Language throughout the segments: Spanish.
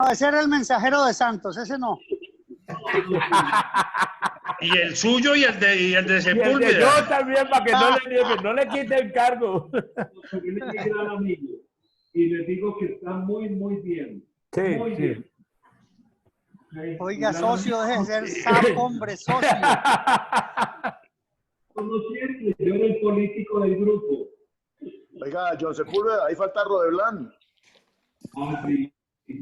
No, ese era el mensajero de Santos, ese no. Y el suyo y el de Y el de Sepúlveda. yo también, para que no le quite el cargo. Él es mi gran amigo. Y les digo que está muy, muy bien. Sí, Muy sí. bien. Oiga, socio, deje de ser sapo, hombre, socio. Como siempre, yo era el político del grupo. Oiga, John Sepúlveda, ahí falta Rodeblan. Ah, sí.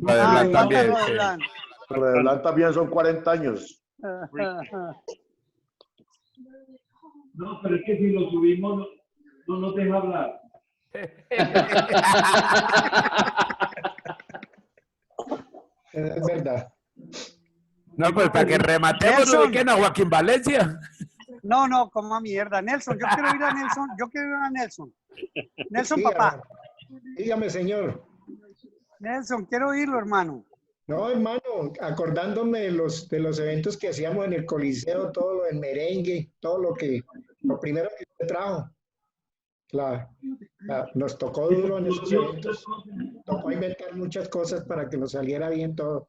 Rodeblan también, falta sí. Rodeblan. Rodeblan también son 40 años. No, pero es que si lo subimos, no nos deja hablar. Es verdad. No, pues para que rematemos, Nelson. ubiquen a Joaquín Valencia. No, no, como mierda. Nelson, yo quiero ir a Nelson. Yo quiero ir a Nelson. Nelson, papá. Dígame, señor. Nelson, quiero oírlo, hermano. No, hermano, acordándome de los eventos que hacíamos en el Coliseo, todo lo del merengue, lo primero que usted trajo. Nos tocó duro en esos eventos. Tocó inventar muchas cosas para que nos saliera bien todo.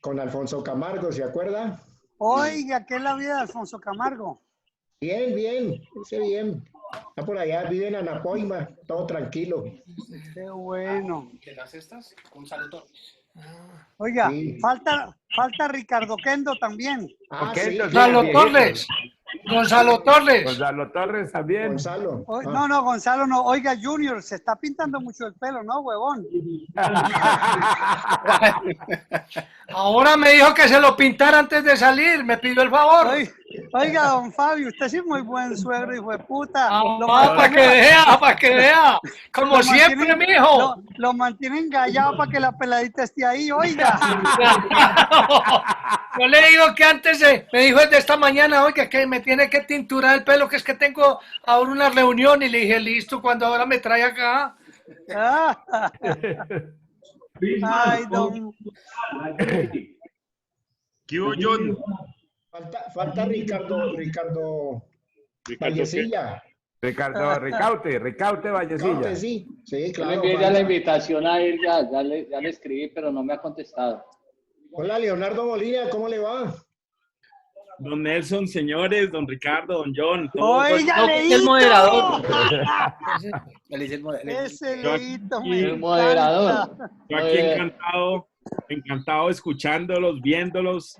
Con Alfonso Camargo, ¿se acuerda? Oiga, ¿qué es la vida de Alfonso Camargo? Bien, bien, ese bien. Está por allá, vive en Anapoima, todo tranquilo. Qué bueno. ¿Qué las estas? Gonzalo Torres. Oiga, Sí. falta Ricardo Kendo también. Ah, Ok, sí, entonces, Gonzalo viejito. Torres. Gonzalo Torres. Gonzalo Torres también. Gonzalo. No, no, Gonzalo no. Oiga, Junior, se está pintando mucho el pelo, ¿no, huevón? Ahora me dijo que se lo pintara antes de salir. Me pidió el favor. Oiga, don Fabio, usted sí es muy buen suegro, hijo de puta. Para que vea, para que vea. Como Lo siempre, mantienen- mijo. Lo mantienen engallado para que la peladita esté ahí, oiga. Yo le digo que antes me dijo desde esta mañana, oiga, que me tiene que tinturar el pelo, que es que tengo ahora una reunión. Y le dije, listo, cuando ahora me trae acá. Ay, don. ¿Qué hubo, John? Falta Ricardo Vallecilla. Ricaute Vallecilla. Caute, sí, Yo le claro. envié ya la invitación a él, ya le escribí, pero no me ha contestado. Hola, Leonardo Molina, ¿cómo le va? Don Nelson, señores, don Ricardo, don John. todos. Oiga, No, Leito. el moderador. Ese Yo Leito aquí- me El moderador. encanta. Yo aquí encantado escuchándolos, viéndolos.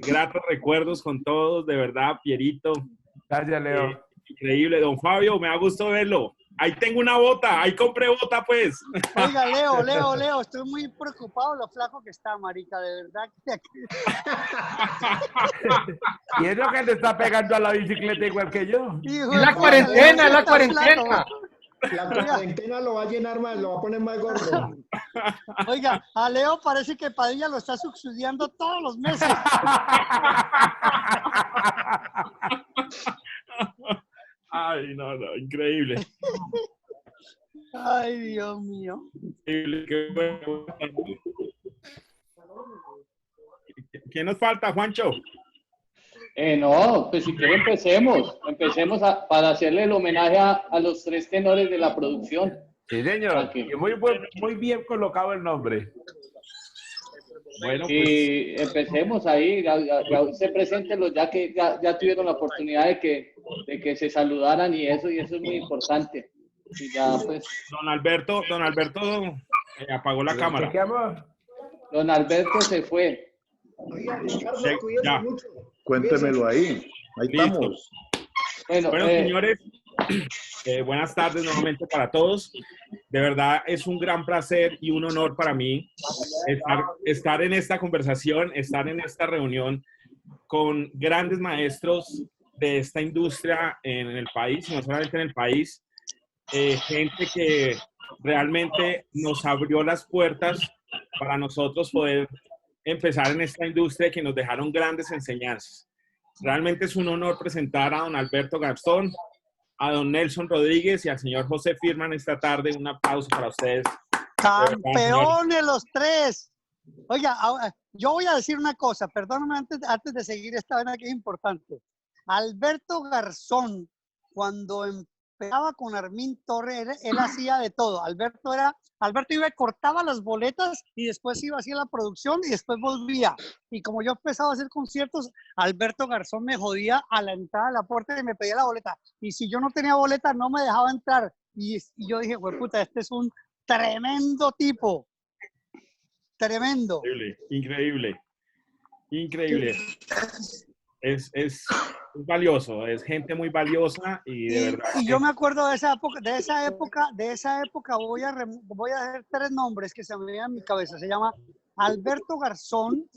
Gratos recuerdos con todos, de verdad, Pierito. Gracias, Leo. Increíble. Don Fabio, me da gusto verlo. Ahí tengo una bota, ahí compré bota, pues. Oiga, Leo, estoy muy preocupado de lo flaco que está, marica, de verdad. Y es lo que le está pegando a la bicicleta igual que yo. Hijo Es de la puta, cuarentena, Leo, es la está cuarentena. flaco. La cuarentena lo va a llenar más, lo va a poner más gordo. Oiga, a Leo parece que Padilla lo está subsidiando todos los meses. Ay, no, increíble. Ay, Dios mío. Increíble, qué bueno. ¿Quién nos falta, Juancho? No, pues si quiere empecemos. Para hacerle el homenaje a los tres tenores de la producción. Sí, señor. Y muy bien colocado el nombre. Bueno, pues. Y empecemos ahí, ya se preséntenlos, ya que ya tuvieron la oportunidad de que se saludaran y eso es muy importante. Y ya pues. Don Alberto apagó la cámara. ¿Qué amor? Don Alberto se fue. Oiga, Ricardo, Sí, cuídese ya. mucho. Cuéntemelo ahí. Ahí Listo. estamos. Bueno, Bueno, señores, buenas tardes nuevamente para todos. De verdad es un gran placer y un honor para mí estar en esta conversación, estar en esta reunión con grandes maestros de esta industria en el país, y no solamente en el país, gente que realmente nos abrió las puertas para nosotros poder empezar en esta industria, que nos dejaron grandes enseñanzas. Realmente es un honor presentar a don Alberto Gastón, a don Nelson Rodríguez y al señor José Firman esta tarde. Un aplauso para ustedes. Campeones los tres. Oiga, yo voy a decir una cosa, perdóname antes de seguir esta vena que es importante. Alberto Garzón, cuando cooperaba con Armin Torres, él hacía de todo. Alberto iba y cortaba las boletas y después iba hacia la producción y después volvía. Y como yo empezaba a hacer conciertos, Alberto Garzón me jodía a la entrada de la puerta y me pedía la boleta. Y si yo no tenía boleta, no me dejaba entrar. Y yo dije, pues puta, este es un tremendo tipo. Tremendo. Increíble. Es valioso, es gente muy valiosa y de verdad. Y yo me acuerdo de esa época voy a hacer 3 nombres que se me vienen a mi cabeza. Se llama Alberto Garzón,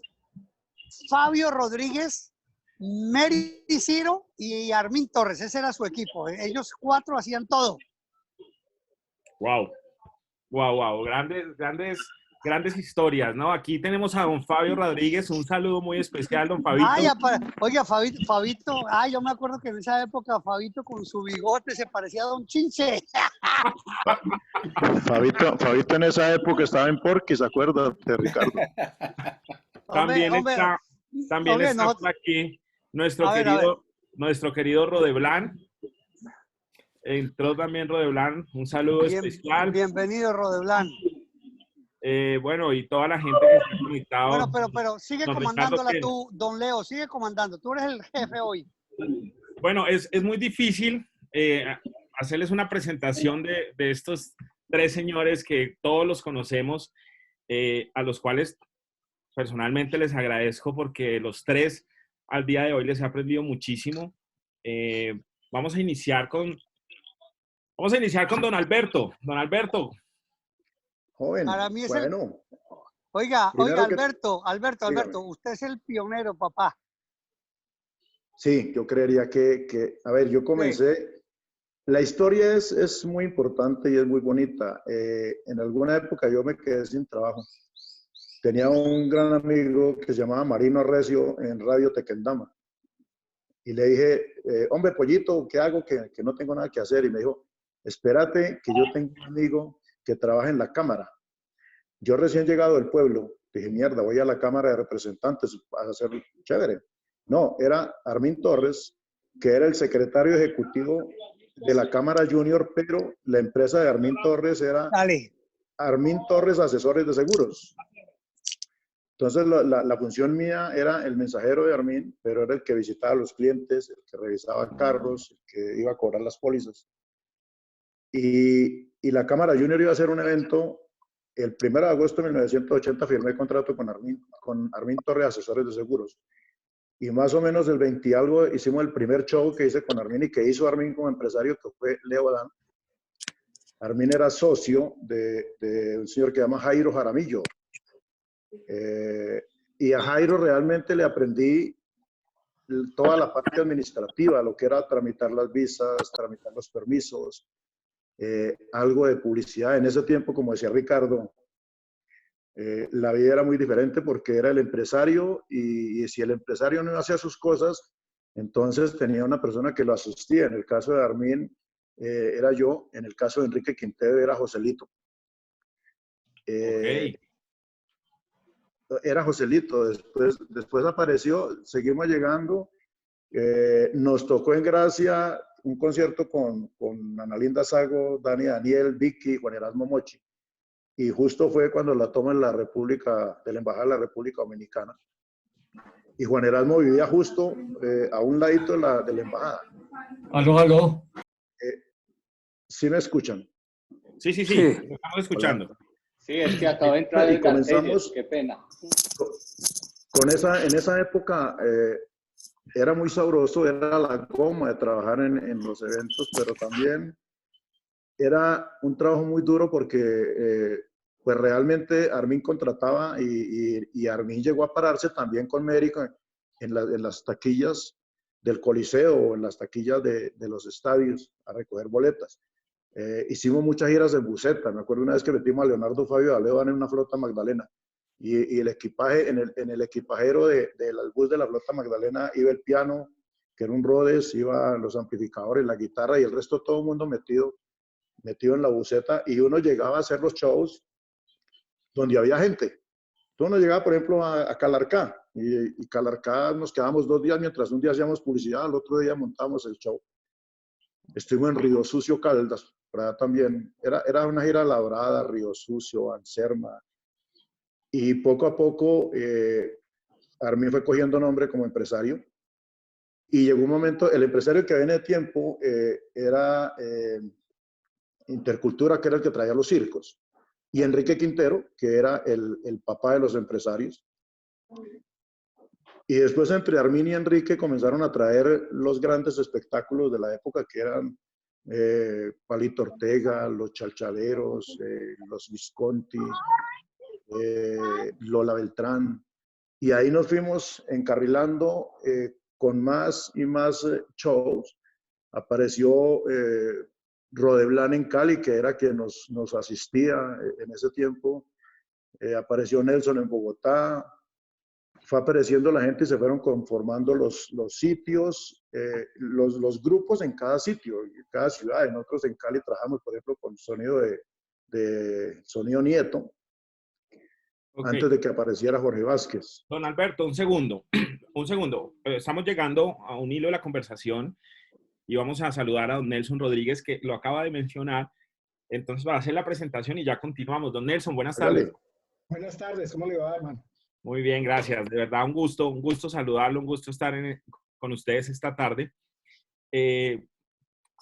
Fabio Rodríguez, Mary Ciro y Armin Torres. Ese era su equipo. Ellos 4 hacían todo. Wow. Grandes historias, ¿no? Aquí tenemos a don Fabio Rodríguez, un saludo muy especial, don Fabito. Oiga, Fabito, yo me acuerdo que en esa época Fabito con su bigote se parecía a don Chinche. Fabito en esa época estaba en Porquis, acuérdate, Ricardo. También está por aquí nuestro querido Rodeblan. Entró también Rodeblan, un saludo especial. Bienvenido, Rodeblan. Bueno, y toda la gente que está conectada. Bueno, pero sigue comandándola tú, don Leo, sigue comandando. Tú eres el jefe hoy. Bueno, es muy difícil hacerles una presentación de estos 3 señores que todos los conocemos, a los cuales personalmente les agradezco porque los 3 al día de hoy les he aprendido muchísimo. Vamos a iniciar con don Alberto. Don Alberto. Joven, para mí es bueno. Oiga, Alberto, usted es el pionero, papá. Sí, yo creería que a ver, yo comencé, la historia es muy importante y es muy bonita. En alguna época yo me quedé sin trabajo. Tenía un gran amigo que se llamaba Marino Arrecio en Radio Tequendama. Y le dije, hombre, pollito, ¿qué hago? Que no tengo nada que hacer. Y me dijo, espérate que yo tengo un amigo que trabaja en la Cámara. Yo recién llegado del pueblo, dije, mierda, voy a la Cámara de Representantes a hacer chévere. No, era Armin Torres, que era el secretario ejecutivo de la Cámara Junior, pero la empresa de Armin Torres era Armin Torres Asesores de Seguros. Entonces, la función mía era el mensajero de Armin, pero era el que visitaba a los clientes, el que revisaba carros, el que iba a cobrar las pólizas. Y la Cámara Junior iba a hacer un evento. El 1 de agosto de 1980 firmé contrato con Armin Torres Asesores de Seguros. Y más o menos el 20 y algo hicimos el primer show que hice con Armin y que hizo Armin como empresario, que fue Leo Adán. Armin era socio de un señor que se llama Jairo Jaramillo. Y a Jairo realmente le aprendí toda la parte administrativa, lo que era tramitar las visas, tramitar los permisos, algo de publicidad. En ese tiempo, como decía Ricardo, la vida era muy diferente porque era el empresario y si el empresario no hacía sus cosas, entonces tenía una persona que lo asistía. En el caso de Armin era yo, en el caso de Enrique Quintero era Joselito. Era Joselito, después apareció, seguimos llegando, nos tocó en Gracia un concierto con Ana Linda Sago, Dani Daniel, Vicky, Juan Erasmo Mochi, y justo fue cuando la toma en la República, de la Embajada de la República Dominicana, y Juan Erasmo vivía justo a un ladito de la Embajada. Aló. ¿Sí me escuchan? Sí, estamos escuchando. Hola. Sí, es que acabo de entrar y comenzamos, qué pena. En esa época era muy sabroso, era la goma de trabajar en los eventos, pero también era un trabajo muy duro porque pues realmente Armin contrataba y Armin llegó a pararse también con Mérico en las taquillas del Coliseo o en las taquillas de los estadios a recoger boletas. Hicimos muchas giras en buseta. Me acuerdo una vez que metimos a Leonardo Fabio Alevan en una flota Magdalena y el equipaje, en el equipajero del bus de la flota Magdalena iba el piano, que era un Rhodes, iban los amplificadores, la guitarra y el resto todo el mundo metido en la buseta, y uno llegaba a hacer los shows donde había gente. Uno llegaba, por ejemplo, a Calarcá y Calarcá nos quedábamos 2 días mientras un día hacíamos publicidad, al otro día montábamos el show. estuvimos en Río Sucio, Caldas, por allá también. Era una gira labrada, Río Sucio, Anserma. Y poco a poco Armin fue cogiendo nombre como empresario. Y llegó un momento, el empresario que viene de tiempo era Intercultura, que era el que traía los circos. Y Enrique Quintero, que era el papá de los empresarios. Y después entre Armin y Enrique comenzaron a traer los grandes espectáculos de la época, que eran Palito Ortega, los Chalchaleros, los Visconti, Lola Beltrán. Y ahí nos fuimos encarrilando con más y más shows. Apareció Rodeblan en Cali, que era quien nos asistía en ese tiempo. Apareció Nelson en Bogotá. Fue apareciendo la gente y se fueron conformando los sitios, los grupos en cada sitio, en cada ciudad. Nosotros en Cali trabajamos, por ejemplo, con sonido de Sonido Nieto, Okay. antes de que apareciera Jorge Vázquez. Don Alberto, un segundo. Un segundo. Estamos llegando a un hilo de la conversación y vamos a saludar a don Nelson Rodríguez, que lo acaba de mencionar. Entonces, va a hacer la presentación y ya continuamos. Don Nelson, buenas tardes. Dale. Buenas tardes, ¿cómo le va, hermano? Muy bien, gracias. De verdad, un gusto saludarlo, un gusto estar con ustedes esta tarde.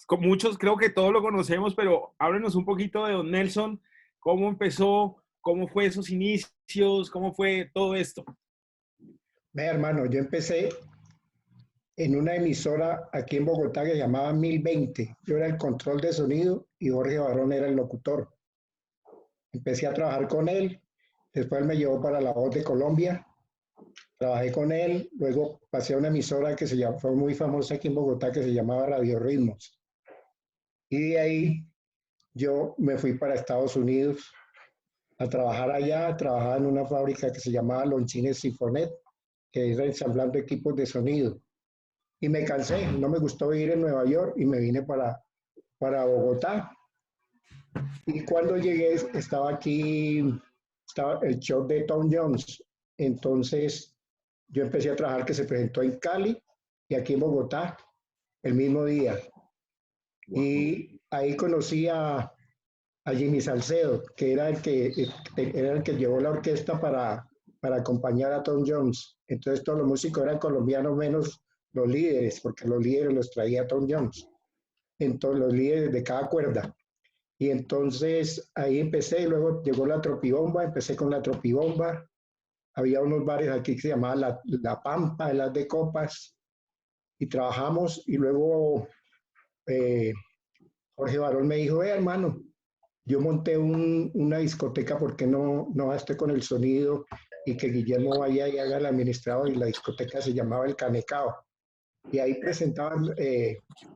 Con muchos, creo que todos lo conocemos, pero háblenos un poquito de don Nelson, cómo empezó, cómo fue esos inicios, cómo fue todo esto. Ve, hermano, yo empecé en una emisora aquí en Bogotá que se llamaba 1020. Yo era el control de sonido y Jorge Barón era el locutor. Empecé a trabajar con él. Después él me llevó para La Voz de Colombia, trabajé con él, luego pasé a una emisora que fue muy famosa aquí en Bogotá que se llamaba Radio Ritmos. Y de ahí yo me fui para Estados Unidos a trabajar allá, trabajaba en una fábrica que se llamaba Lonchines Sinfonet, que era ensamblando equipos de sonido. Y me cansé, no me gustó vivir en Nueva York y me vine para Bogotá. Y cuando llegué estaba el show de Tom Jones. Entonces yo empecé a trabajar, que se presentó en Cali y aquí en Bogotá el mismo día. Wow. Y ahí conocí a Jimmy Salcedo, que era el que llevó la orquesta para acompañar a Tom Jones. Entonces todos los músicos eran colombianos menos los líderes, porque los líderes los traía Tom Jones. Entonces los líderes de cada cuerda. Y entonces ahí empecé, luego llegó la Tropibomba, empecé con la Tropibomba. Había unos bares aquí que se llamaban la Pampa, las de Copas, y trabajamos. Y luego Jorge Barón me dijo, hermano, yo monté una discoteca, ¿por qué no estoy con el sonido? Y que Guillermo vaya y haga el administrado, y la discoteca se llamaba El Canecao. Y ahí presentaban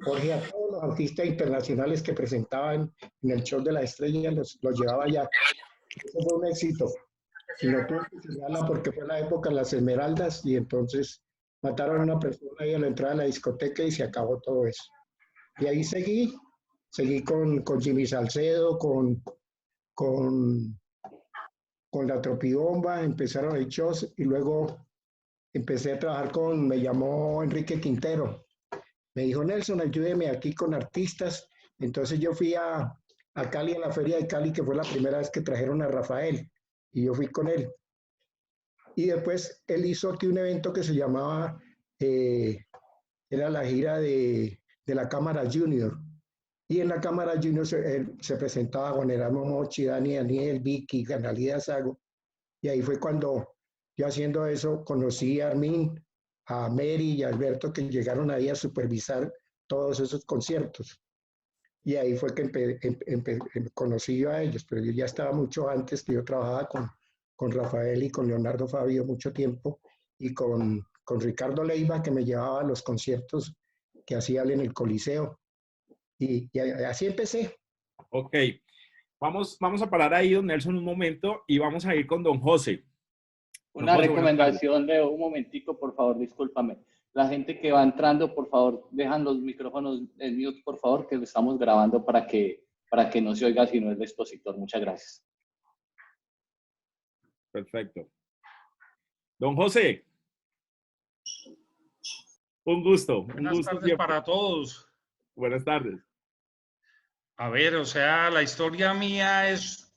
Jorge a todos los artistas internacionales que presentaban en el show de la estrella, los llevaba allá. Eso fue un éxito. Y no tuve que cerrarla porque fue la época de las Esmeraldas, y entonces mataron a una persona ahí a la entrada de la discoteca y se acabó todo eso. Y ahí seguí con Jimmy Salcedo, con la Tropibomba, empezaron los shows y luego empecé a trabajar me llamó Enrique Quintero. Me dijo, Nelson, ayúdeme aquí con artistas. Entonces yo fui a Cali, a la Feria de Cali, que fue la primera vez que trajeron a Rafael, y yo fui con él. Y después él hizo aquí un evento que se llamaba, era la gira de la Cámara Junior. Y en la Cámara Junior se presentaba Juan Erasmo Mochi, Daniel, Vicky, Analía Sago. Y ahí fue cuando yo, haciendo eso, conocí a Armin, a Mary y a Alberto, que llegaron ahí a supervisar todos esos conciertos. Y ahí fue que conocí yo a ellos, pero yo ya estaba mucho antes, que yo trabajaba con Rafael y con Leonardo Fabio mucho tiempo, y con Ricardo Leiva, que me llevaba a los conciertos que hacía él en el Coliseo. Y así empecé. Ok, vamos a parar ahí, don Nelson, un momento, y vamos a ir con don José. Una recomendación de un momentico, por favor, discúlpame. La gente que va entrando, por favor, dejan los micrófonos en mute, por favor, que lo estamos grabando para que no se oiga sino el expositor. Muchas gracias. Perfecto. Don José. Un gusto. Buenas tardes para todos. Buenas tardes. A ver, o sea, la historia mía es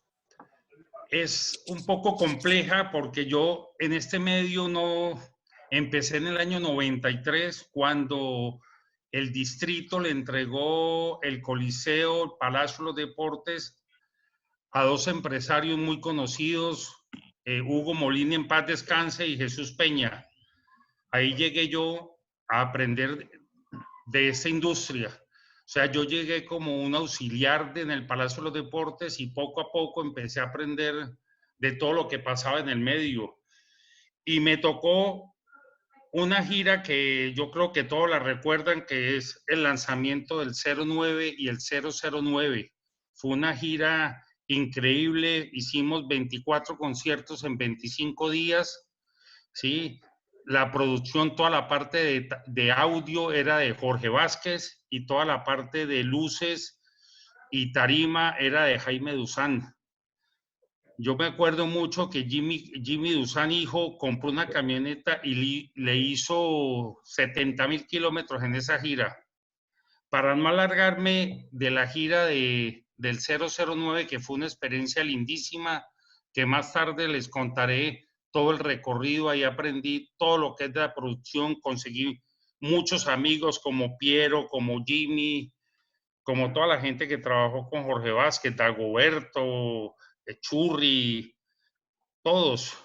un poco compleja porque yo en este medio no empecé en el año 93 cuando el distrito le entregó el Coliseo, el Palacio de los Deportes a dos empresarios muy conocidos, Hugo Molina en paz descanse y Jesús Peña. Ahí llegué yo a aprender de esa industria. O sea, yo llegué como un auxiliar en el Palacio de los Deportes y poco a poco empecé a aprender de todo lo que pasaba en el medio. Y me tocó una gira que yo creo que todos la recuerdan, que es el lanzamiento del 09 y el 009. Fue una gira increíble, hicimos 24 conciertos en 25 días, ¿sí? La producción, toda la parte de audio era de Jorge Vázquez y toda la parte de luces y tarima era de Jaime Duzán. Yo me acuerdo mucho que Jimmy Duzán, hijo, compró una camioneta y le hizo 70,000 kilómetros en esa gira. Para no alargarme de la gira del 009, que fue una experiencia lindísima, que más tarde les contaré todo el recorrido, ahí aprendí todo lo que es de la producción, conseguí muchos amigos como Piero, como Jimmy, como toda la gente que trabajó con Jorge Vázquez, Dagoberto, Churri, todos.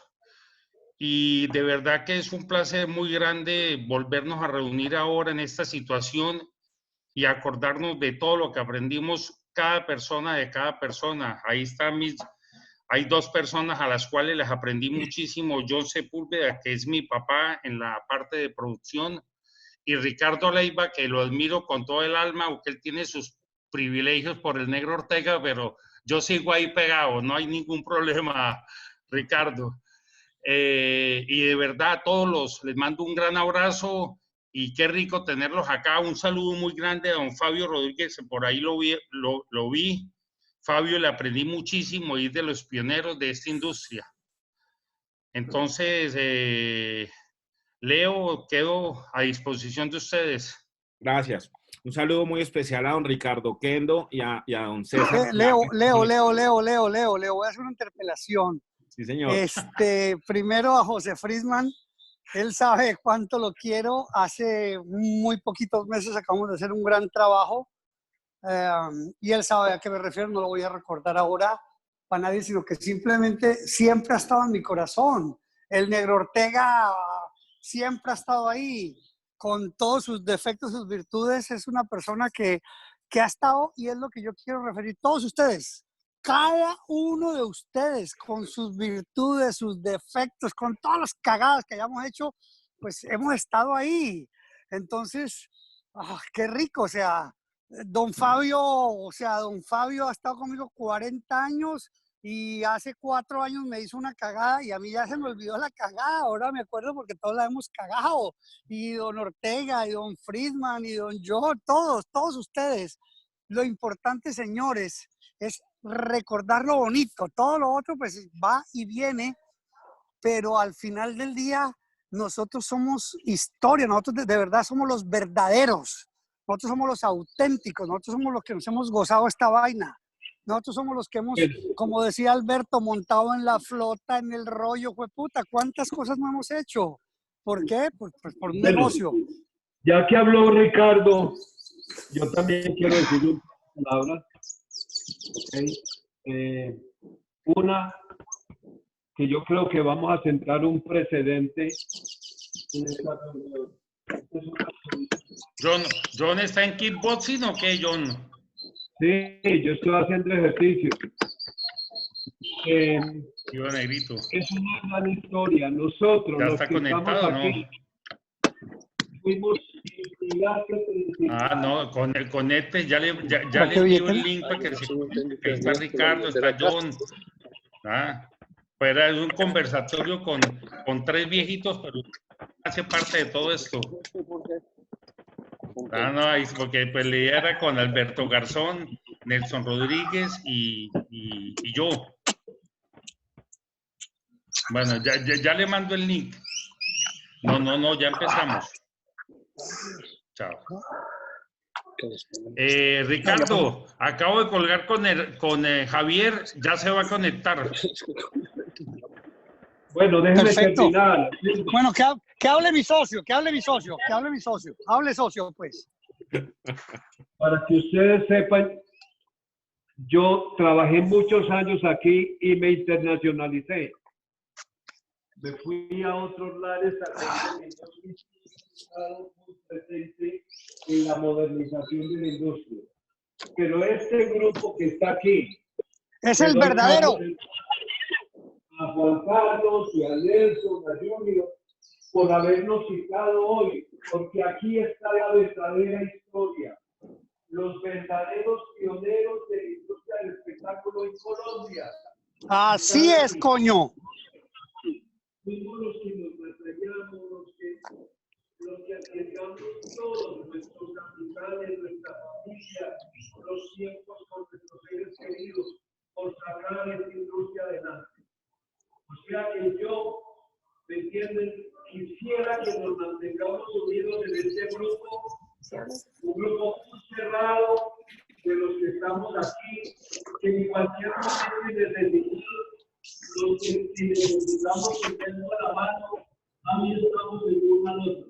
Y de verdad que es un placer muy grande volvernos a reunir ahora en esta situación y acordarnos de todo lo que aprendimos cada persona de cada persona. Ahí están hay dos personas a las cuales les aprendí muchísimo. John Sepúlveda, que es mi papá en la parte de producción, y Ricardo Leiva, que lo admiro con todo el alma, aunque él tiene sus privilegios por el Negro Ortega, pero yo sigo ahí pegado, no hay ningún problema, Ricardo. Y de verdad a todos les mando un gran abrazo y qué rico tenerlos acá. Un saludo muy grande a don Fabio Rodríguez, por ahí lo vi. Fabio, le aprendí muchísimo y es de los pioneros de esta industria. Entonces, Leo, quedo a disposición de ustedes. Gracias. Un saludo muy especial a don Ricardo Kendo y a don César. Leo, voy a hacer una interpelación. Sí, señor. Primero a José Friedman, él sabe cuánto lo quiero. Hace muy poquitos meses acabamos de hacer un gran trabajo y él sabe a qué me refiero, no lo voy a recordar ahora para nadie, sino que simplemente siempre ha estado en mi corazón. El Negro Ortega siempre ha estado ahí, con todos sus defectos, sus virtudes. Es una persona que ha estado, y es lo que yo quiero referir, todos ustedes, cada uno de ustedes, con sus virtudes, sus defectos, con todas las cagadas que hayamos hecho, pues hemos estado ahí. Entonces, qué rico. O sea, don Fabio ha estado conmigo 40 años y hace 4 años me hizo una cagada y a mí ya se me olvidó la cagada. Ahora me acuerdo porque todos la hemos cagado. Y don Ortega, y don Friedman, y don Joe, todos ustedes. Lo importante, señores, es recordar lo bonito. Todo lo otro pues va y viene, pero al final del día nosotros somos historia, nosotros de verdad somos los verdaderos, nosotros somos los auténticos, nosotros somos los que nos hemos gozado esta vaina, nosotros somos los que hemos, como decía Alberto, montado en la flota, en el rollo. Jueputa, ¿cuántas cosas no hemos hecho? ¿Por qué? Pues por un negocio. Ya que habló Ricardo, yo también quiero decir unas palabras. Una, que yo creo que vamos a sentar un precedente en esta reunión. John está en kickboxing ¿o qué, John? Sí, yo estoy haciendo ejercicio. Yo, negrito. Es una gran historia. Nosotros, ya los está que conectado, estamos aquí, fuimos no, con el conecte, ya le envío el link para que se conecte. Está Ricardo, está John. Pues era un conversatorio con 3 viejitos, pero hace parte de todo esto. No, porque pues la idea era con Alberto Garzón, Nelson Rodríguez y yo. Bueno, ya le mando el link. No, ya empezamos. Chao. Ricardo, acabo de colgar con Javier, ya se va a conectar. Bueno, déjeme Perfecto. terminar. Bueno, que hable mi socio, que hable mi socio, que hable mi socio. Hable socio, pues. Para que ustedes sepan, yo trabajé muchos años aquí y me internacionalicé. Me fui a otros lares a estado muy presente en la modernización de la industria. Pero este grupo que está aquí es el verdadero. A Juan Carlos y a Nelson, a Junior, por habernos citado hoy, porque aquí está la verdadera historia. Los verdaderos pioneros de la industria del espectáculo en Colombia. Así es, coño. Fuimos los que nos representamos, los que arriesgamos todos, nuestros capitales, nuestra familia, los tiempos con nuestros seres queridos, por sacar esta industria adelante. O sea que yo, ¿me entienden? Quisiera que nos mantengamos unidos en este grupo, un grupo muy cerrado de los que estamos aquí, que en cualquier momento los que si necesitamos que tengan la mano, a mí estamos en una nota.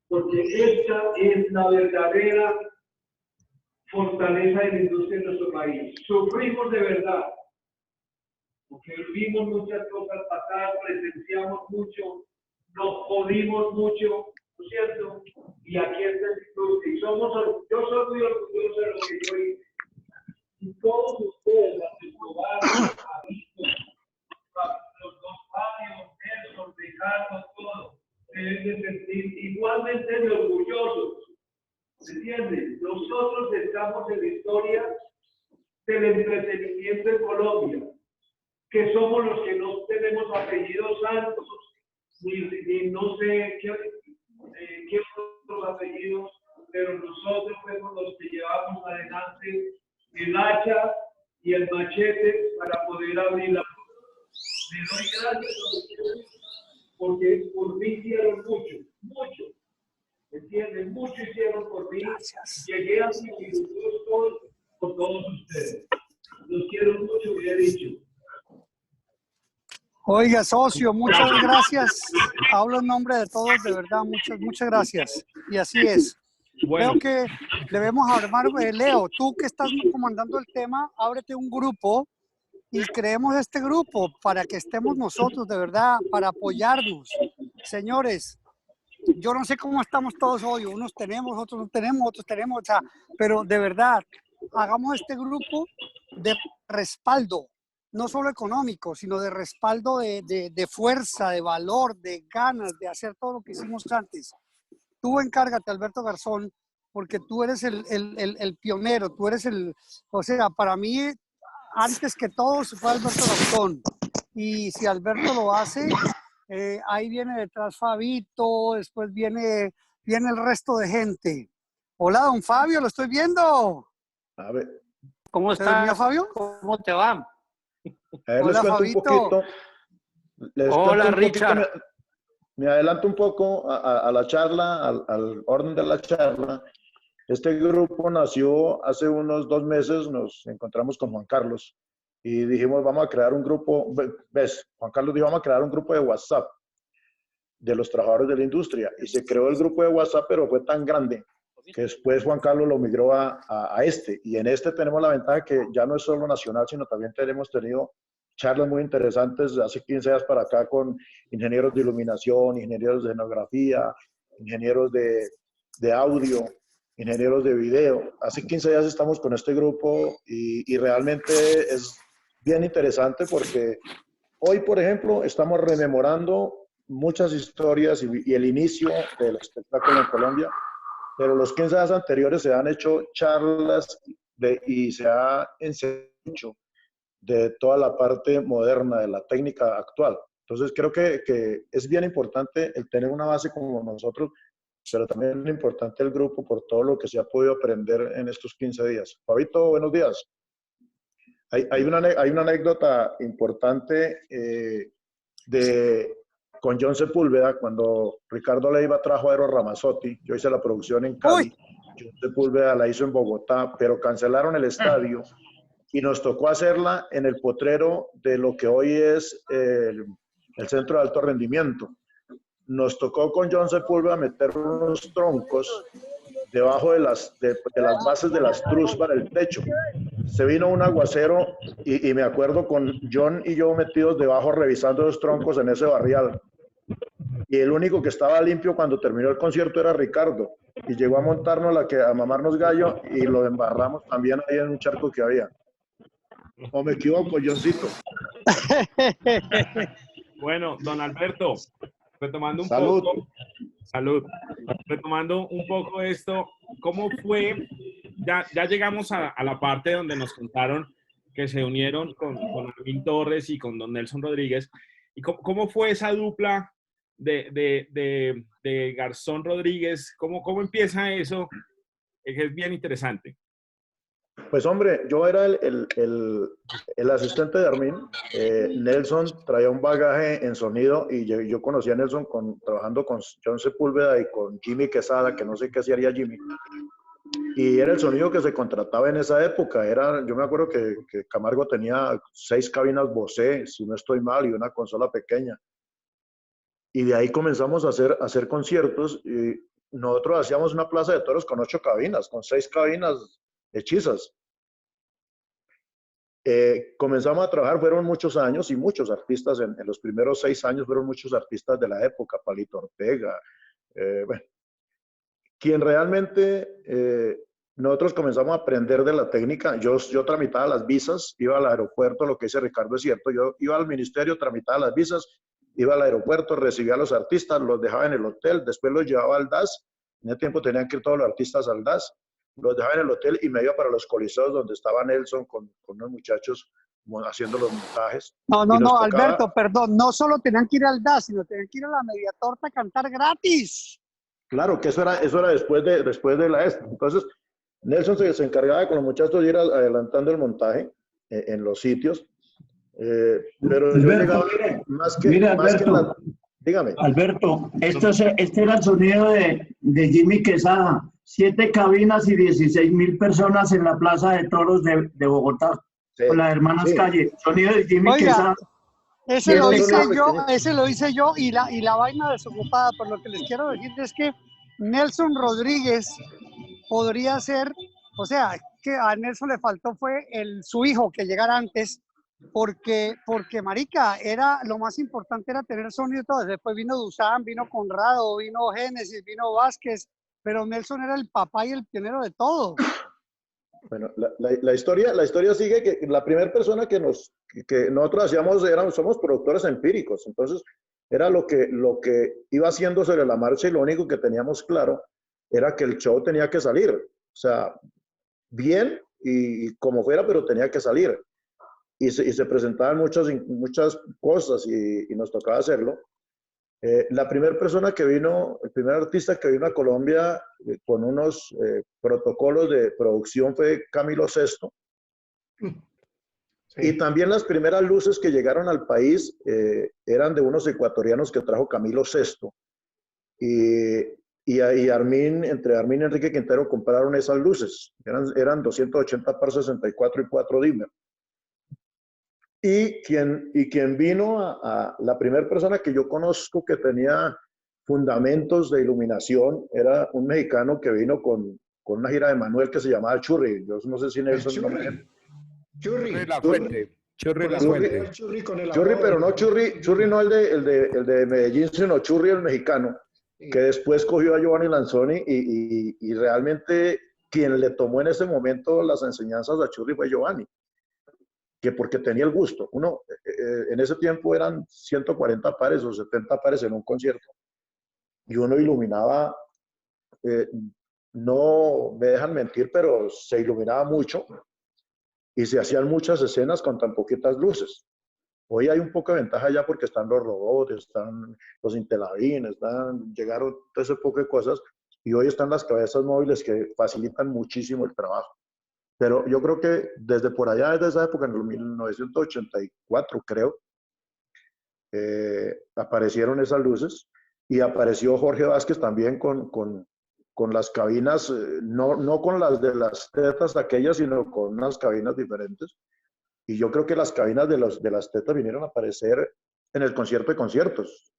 Porque esta es la verdadera fortaleza de la industria de nuestro país. Sufrimos de verdad, porque vimos muchas cosas pasar, presenciamos mucho, nos jodimos mucho, ¿no es cierto? Y aquí está el industria. Y yo soy muy orgulloso de lo que yo hice. Y todos ustedes, las que probaron, los dos Fabio, Nelson, Ricardo, todos, deben de sentir igualmente de orgullosos. ¿Me entienden? Nosotros estamos en la historia del entretenimiento en Colombia, que somos los que no tenemos apellidos santos, ni no sé qué otros apellidos, pero nosotros fuimos los que llevamos adelante el hacha y el machete para poder abrir la puerta. Le doy gracias a ustedes porque por mí hicieron mucho, mucho. ¿Entienden? Mucho hicieron por mí. Gracias. Llegué a similitudes con todos ustedes. Los quiero mucho, y he dicho. Oiga, socio, muchas gracias. Hablo en nombre de todos, de verdad, muchas gracias. Y así es. Bueno. Creo que debemos armar, Leo, tú que estás comandando el tema, ábrete un grupo y creemos este grupo para que estemos nosotros, de verdad, para apoyarnos. Señores, yo no sé cómo estamos todos hoy, unos tenemos, otros no tenemos, otros tenemos, o sea, pero de verdad, hagamos este grupo de respaldo, no solo económico, sino de respaldo de fuerza, de valor, de ganas de hacer todo lo que hicimos antes. Tú encárgate, Alberto Garzón, porque tú eres el pionero, tú eres o sea, para mí, antes que todo fue Alberto Garzón. Y si Alberto lo hace, ahí viene detrás Fabito, después viene el resto de gente. Hola, don Fabio, lo estoy viendo. A ver. ¿Cómo estás, Fabio? ¿Cómo te va? A ver, hola, les cuento Fabito. un poquito. Hola, Richard. Me adelanto un poco a la charla, al orden de la charla. Este grupo nació hace unos 2 meses, nos encontramos con Juan Carlos y dijimos, vamos a crear un grupo, ¿ves? Juan Carlos dijo, vamos a crear un grupo de WhatsApp de los trabajadores de la industria. Y se creó el grupo de WhatsApp, pero fue tan grande que después Juan Carlos lo migró a este. Y en este tenemos la ventaja que ya no es solo nacional, sino también hemos tenido charlas muy interesantes hace 15 días para acá con ingenieros de iluminación, ingenieros de escenografía, ingenieros de audio, ingenieros de video. Hace 15 días estamos con este grupo y realmente es bien interesante porque hoy, por ejemplo, estamos rememorando muchas historias y el inicio del espectáculo en Colombia, pero los 15 días anteriores se han hecho charlas y se ha enseñado mucho de toda la parte moderna de la técnica actual. Entonces creo que es bien importante el tener una base como nosotros, pero también es importante el grupo por todo lo que se ha podido aprender en estos 15 días. Fabito, buenos días. Hay una anécdota importante de con John Sepúlveda, cuando Ricardo Leiva trajo a Eros Ramazzotti, yo hice la producción en Cali, John Sepúlveda la hizo en Bogotá, pero cancelaron el estadio y nos tocó hacerla en el potrero de lo que hoy es el centro de alto rendimiento. Nos tocó con John Sepúlveda meter unos troncos debajo de las bases de las trus para el techo. Se vino un aguacero y me acuerdo con John y yo metidos debajo revisando los troncos en ese barrial. Y el único que estaba limpio cuando terminó el concierto era Ricardo. Y llegó a montarnos a mamarnos gallo y lo embarramos también ahí en un charco que había. ¿O me equivoco, Johncito? Bueno, don Alberto, retomando un Salud. poco. Salud. Retomando un poco esto, ¿cómo fue? Ya llegamos a la parte donde nos contaron que se unieron con Armin Torres y con don Nelson Rodríguez. ¿Y cómo fue esa dupla de Garzón Rodríguez? ¿Cómo empieza eso? Es bien interesante. Pues hombre, yo era el asistente de Armin. Nelson traía un bagaje en sonido y yo conocí a Nelson trabajando con John Sepúlveda y con Jimmy Quesada, que no sé qué haría Jimmy. Y era el sonido que se contrataba en esa época. Yo me acuerdo que Camargo tenía 6 cabinas Bose, si no estoy mal, y una consola pequeña. Y de ahí comenzamos a hacer conciertos. Y nosotros hacíamos una plaza de toros con 8 cabinas, con 6 cabinas hechizas. Comenzamos a trabajar, fueron muchos años y muchos artistas, en los primeros 6 años fueron muchos artistas de la época, Palito Ortega, bueno. Quien realmente nosotros comenzamos a aprender de la técnica. Yo tramitaba las visas, iba al aeropuerto, lo que dice Ricardo es cierto, yo iba al ministerio, tramitaba las visas, iba al aeropuerto, recibía a los artistas, los dejaba en el hotel, después los llevaba al DAS, en ese tiempo tenían que ir todos los artistas al DAS, los dejaba en el hotel y me iba para los coliseos donde estaba Nelson con unos muchachos haciendo los montajes. No, Alberto, perdón, no solo tenían que ir al DAS, sino tenían que ir a la Media Torta a cantar gratis. Claro, que eso era después de la ESTA. Entonces, Nelson se encargaba con los muchachos de ir adelantando el montaje en los sitios. Pero Alberto, yo llegaba Alberto, dígame. Alberto, este era el sonido de Jimmy Quesada. 7 cabinas y 16.000 personas en la Plaza de Toros de Bogotá. Sí, con las hermanas Calle. Sonido de Jimmy Quesada. Ese lo hice yo y la vaina desocupada, pero lo que les quiero decir es que Nelson Rodríguez podría ser, o sea, que a Nelson le faltó fue su hijo que llegara antes, porque marica, lo más importante era tener sonido y todo. Después vino Dusan, vino Conrado, vino Génesis, vino Vázquez, pero Nelson era el papá y el pionero de todo. Bueno, la historia sigue que la primera persona que nosotros hacíamos somos productores empíricos, entonces era lo que iba haciendo sobre la marcha y lo único que teníamos claro era que el show tenía que salir, o sea, bien y como fuera, pero tenía que salir. Y se presentaban muchas cosas y nos tocaba hacerlo. La primera persona que vino, el primer artista que vino a Colombia con unos protocolos de producción fue Camilo Sesto. Sí. Y también las primeras luces que llegaron al país eran de unos ecuatorianos que trajo Camilo Sesto. Y entre Armin y Enrique Quintero compraron esas luces. Eran 280 par 64 y 4 dimmer. Y quien vino la primera persona que yo conozco que tenía fundamentos de iluminación era un mexicano que vino con una gira de Manuel que se llamaba Churri. Yo no sé si Nelson... Churri La Fuente. Churri La Fuente. Churri, pero no Churri no el de Medellín, sino Churri el mexicano, que después cogió a Giovanni Lanzoni y realmente quien le tomó en ese momento las enseñanzas a Churri fue Giovanni. Que porque tenía el gusto. En ese tiempo eran 140 pares o 70 pares en un concierto. Y uno iluminaba, no me dejan mentir, pero se iluminaba mucho y se hacían muchas escenas con tan poquitas luces. Hoy hay un poco de ventaja ya porque están los robots, están los Intelabin, llegaron todo ese poco de cosas y hoy están las cabezas móviles que facilitan muchísimo el trabajo. Pero yo creo que desde esa época, en el 1984, creo, aparecieron esas luces y apareció Jorge Vázquez también con las cabinas, no con las de las tetas aquellas, sino con unas cabinas diferentes. Y yo creo que las cabinas de las tetas vinieron a aparecer en el concierto de conciertos,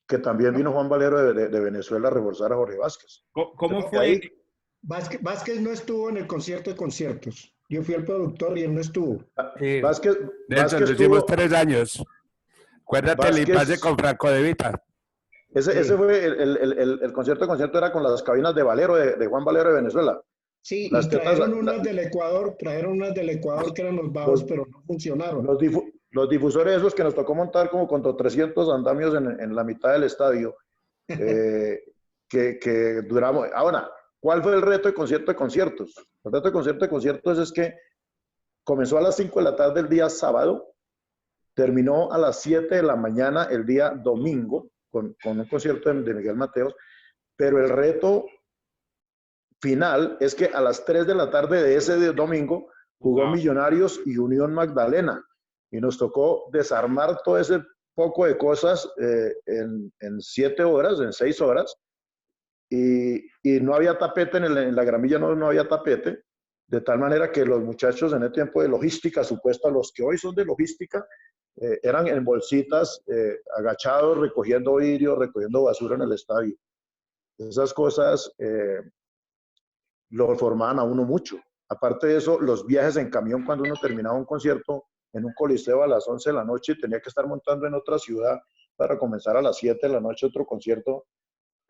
que también vino Juan Valero de Venezuela a reforzar a Jorge Vázquez. ¿Cómo fue? Vázquez no estuvo en el concierto de conciertos. Yo fui el productor y él no estuvo. Sí. Vázquez Nelson, hicimos 3 años. Acuérdate el impasse con Franco De Vita. Ese fue el concierto de concierto, era con las cabinas de Valero, de Juan Valero de Venezuela. Sí, las y tetas, trajeron unas del Ecuador que eran los bajos, pero no funcionaron. Los difusores esos que nos tocó montar como con 300 andamios en la mitad del estadio, que duramos. Ahora, ¿cuál fue el reto de concierto de conciertos? El reto de concierto de conciertos es que comenzó a las 5 de la tarde el día sábado, terminó a las 7 de la mañana el día domingo, con un concierto de Miguel Mateos, pero el reto final es que a las 3 de la tarde de ese domingo jugó Millonarios y Unión Magdalena, y nos tocó desarmar todo ese poco de cosas en 7 horas, en 6 horas, y no había tapete, en la gramilla no había tapete, de tal manera que los muchachos en el tiempo de logística supuesta, los que hoy son de logística, eran en bolsitas, agachados, recogiendo vidrio, recogiendo basura en el estadio. Esas cosas lo formaban a uno mucho. Aparte de eso, los viajes en camión cuando uno terminaba un concierto en un coliseo a las 11 de la noche y tenía que estar montando en otra ciudad para comenzar a las 7 de la noche otro concierto,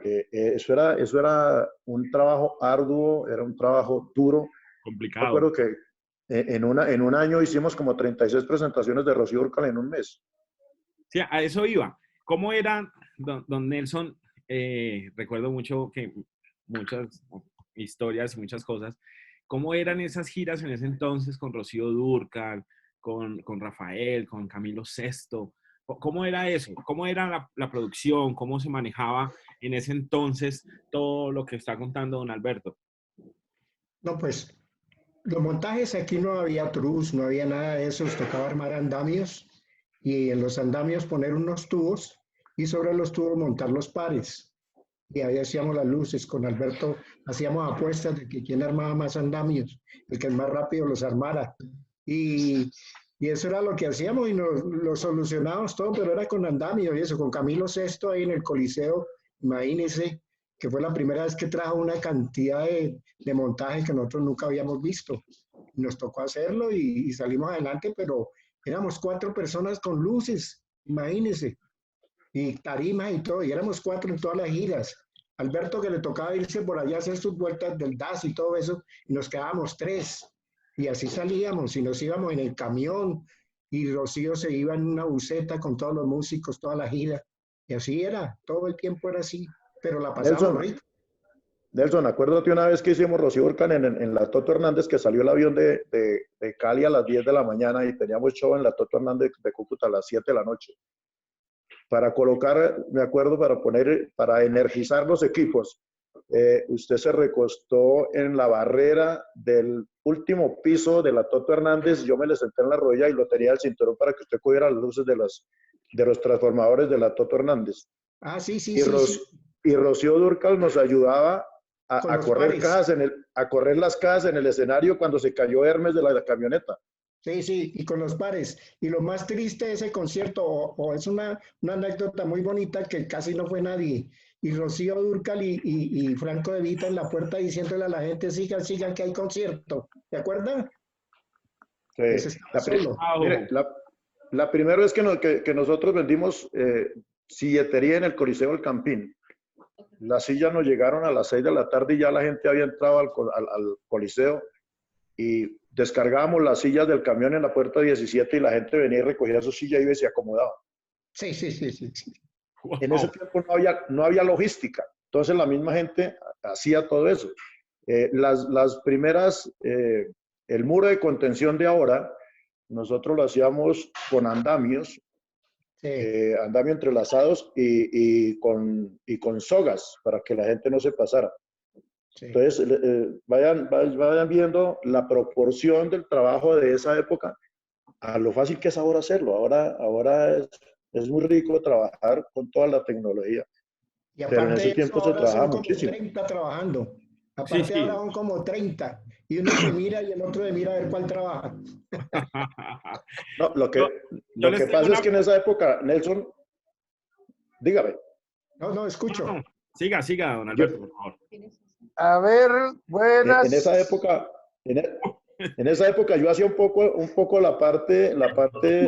eso era un trabajo arduo, era un trabajo duro. Complicado. Me acuerdo que en un año hicimos como 36 presentaciones de Rocío Dúrcal en un mes. Sí, a eso iba. ¿Cómo era, don Nelson? Recuerdo mucho que muchas historias, muchas cosas. ¿Cómo eran esas giras en ese entonces con Rocío Dúrcal, con Rafael, con Camilo Sesto? ¿Cómo era eso? ¿Cómo era la producción? ¿Cómo se manejaba en ese entonces todo lo que está contando don Alberto? No, pues los montajes aquí no había trus, no había nada de eso, nos tocaba armar andamios y en los andamios poner unos tubos y sobre los tubos montar los pares. Y ahí hacíamos las luces, con Alberto hacíamos apuestas de que quién armaba más andamios, el que más rápido los armara. Y eso era lo que hacíamos y lo solucionábamos todo, pero era con andamios y eso, con Camilo Sesto ahí en el Coliseo, imagínense, que fue la primera vez que trajo una cantidad de montaje que nosotros nunca habíamos visto. Nos tocó hacerlo y salimos adelante, pero éramos 4 personas con luces, imagínense, y tarimas y todo, y éramos 4 en todas las giras. Alberto, que le tocaba irse por allá a hacer sus vueltas del DAS y todo eso, y nos quedábamos 3, y así salíamos, y nos íbamos en el camión, y Rocío se iba en una buseta con todos los músicos, toda la gira, y así era, todo el tiempo era así. Pero la pasamos rico. Nelson, acuérdate una vez que hicimos Rocío Dúrcal en la Toto Hernández, que salió el avión de Cali a las 10 de la mañana y teníamos show en la Toto Hernández de Cúcuta a las 7 de la noche. Para colocar, me acuerdo, para energizar los equipos, usted se recostó en la barrera del último piso de la Toto Hernández, yo me le senté en la rodilla y lo tenía el cinturón para que usted cogiera las luces de los transformadores de la Toto Hernández. Ah, sí. Y Rocío Dúrcal nos ayudaba a correr las cajas en el escenario cuando se cayó Hermes de la camioneta. Sí, y con los pares. Y lo más triste de ese concierto, o es una anécdota muy bonita, que casi no fue nadie. Y Rocío Dúrcal y Franco De Vita en la puerta diciéndole a la gente, sigan que hay concierto. ¿Se acuerdan? Sí. La primera vez que nosotros vendimos silletería en el Coliseo del Campín, las sillas nos llegaron a las 6 de la tarde y ya la gente había entrado al Coliseo y descargábamos las sillas del camión en la puerta 17 y la gente venía y recogía su silla y se acomodaba. Sí. Wow. En ese tiempo no había logística, entonces la misma gente hacía todo eso. Las primeras, el muro de contención de ahora, nosotros lo hacíamos con andamios, andamios entrelazados y con sogas para que la gente no se pasara. Sí. Entonces, vayan viendo la proporción del trabajo de esa época a lo fácil que es ahora hacerlo. Ahora Es muy rico trabajar con toda la tecnología. Y Pero en aparte ese de eso, tiempo se ahora trabajaba son como muchísimo. 30 trabajando. Sí, Aparte sí. ahora son como 30. Y uno se mira y el otro se mira a ver cuál trabaja. No, lo Yo les que tengo pasa es que en esa época, Nelson, dígame. No, escucho. No, siga, don Yo- Alberto, por favor. A ver, buenas. En esa época, en esa época yo hacía un poco la parte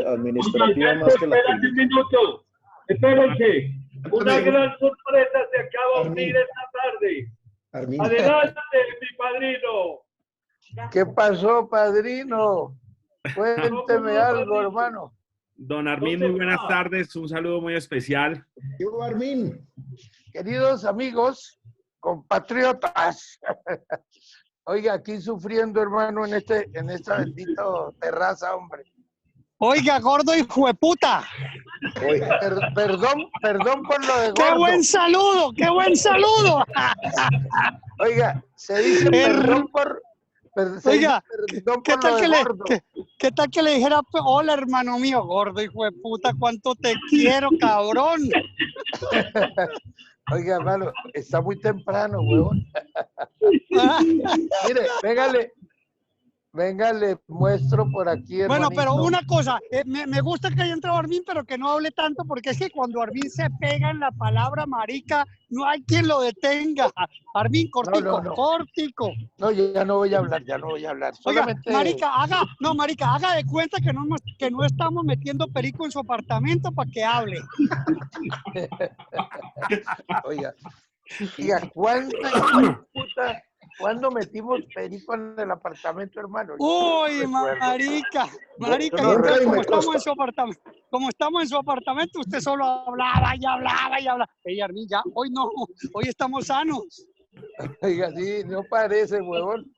administrativa más que la Espérate un técnica. minuto. Espérense. Una gran sorpresa se acaba de unir esta tarde. Armin. Adelante, mi padrino. ¿Qué pasó, padrino? Cuénteme algo, hermano. Don Armin, muy buenas tardes. Un saludo muy especial. Yo, Armin. Queridos amigos, compatriotas. Oiga, aquí sufriendo, hermano, en esta bendita terraza, hombre. Oiga, gordo y jueputa. Perdón por lo de gordo. ¡Qué buen saludo! ¡Qué buen saludo! Oiga, se dice perdón por... Oiga, perdón ¿qué por tal lo de que le, gordo. qué tal que le dijera, hola hermano mío, gordo hijo de puta, cuánto te quiero, cabrón? Oiga, hermano, está muy temprano, huevón. Mire, venga, le muestro por aquí, hermanito. Bueno, pero una cosa, me gusta que haya entrado Armin, pero que no hable tanto, porque es que cuando Armin se pega en la palabra marica, no hay quien lo detenga. Armin, cortico, No. cortico. No, ya no voy a hablar. Oiga, Solamente... marica, haga de cuenta que no estamos metiendo perico en su apartamento para que hable. Oiga, ¿cuándo metimos perico en el apartamento, hermano? Uy, marica, y no entonces me como estamos en su apartamento, usted solo hablaba y hablaba y hablaba. Ey, Armin, ya, hoy estamos sanos. Oiga, sí, no parece, huevón,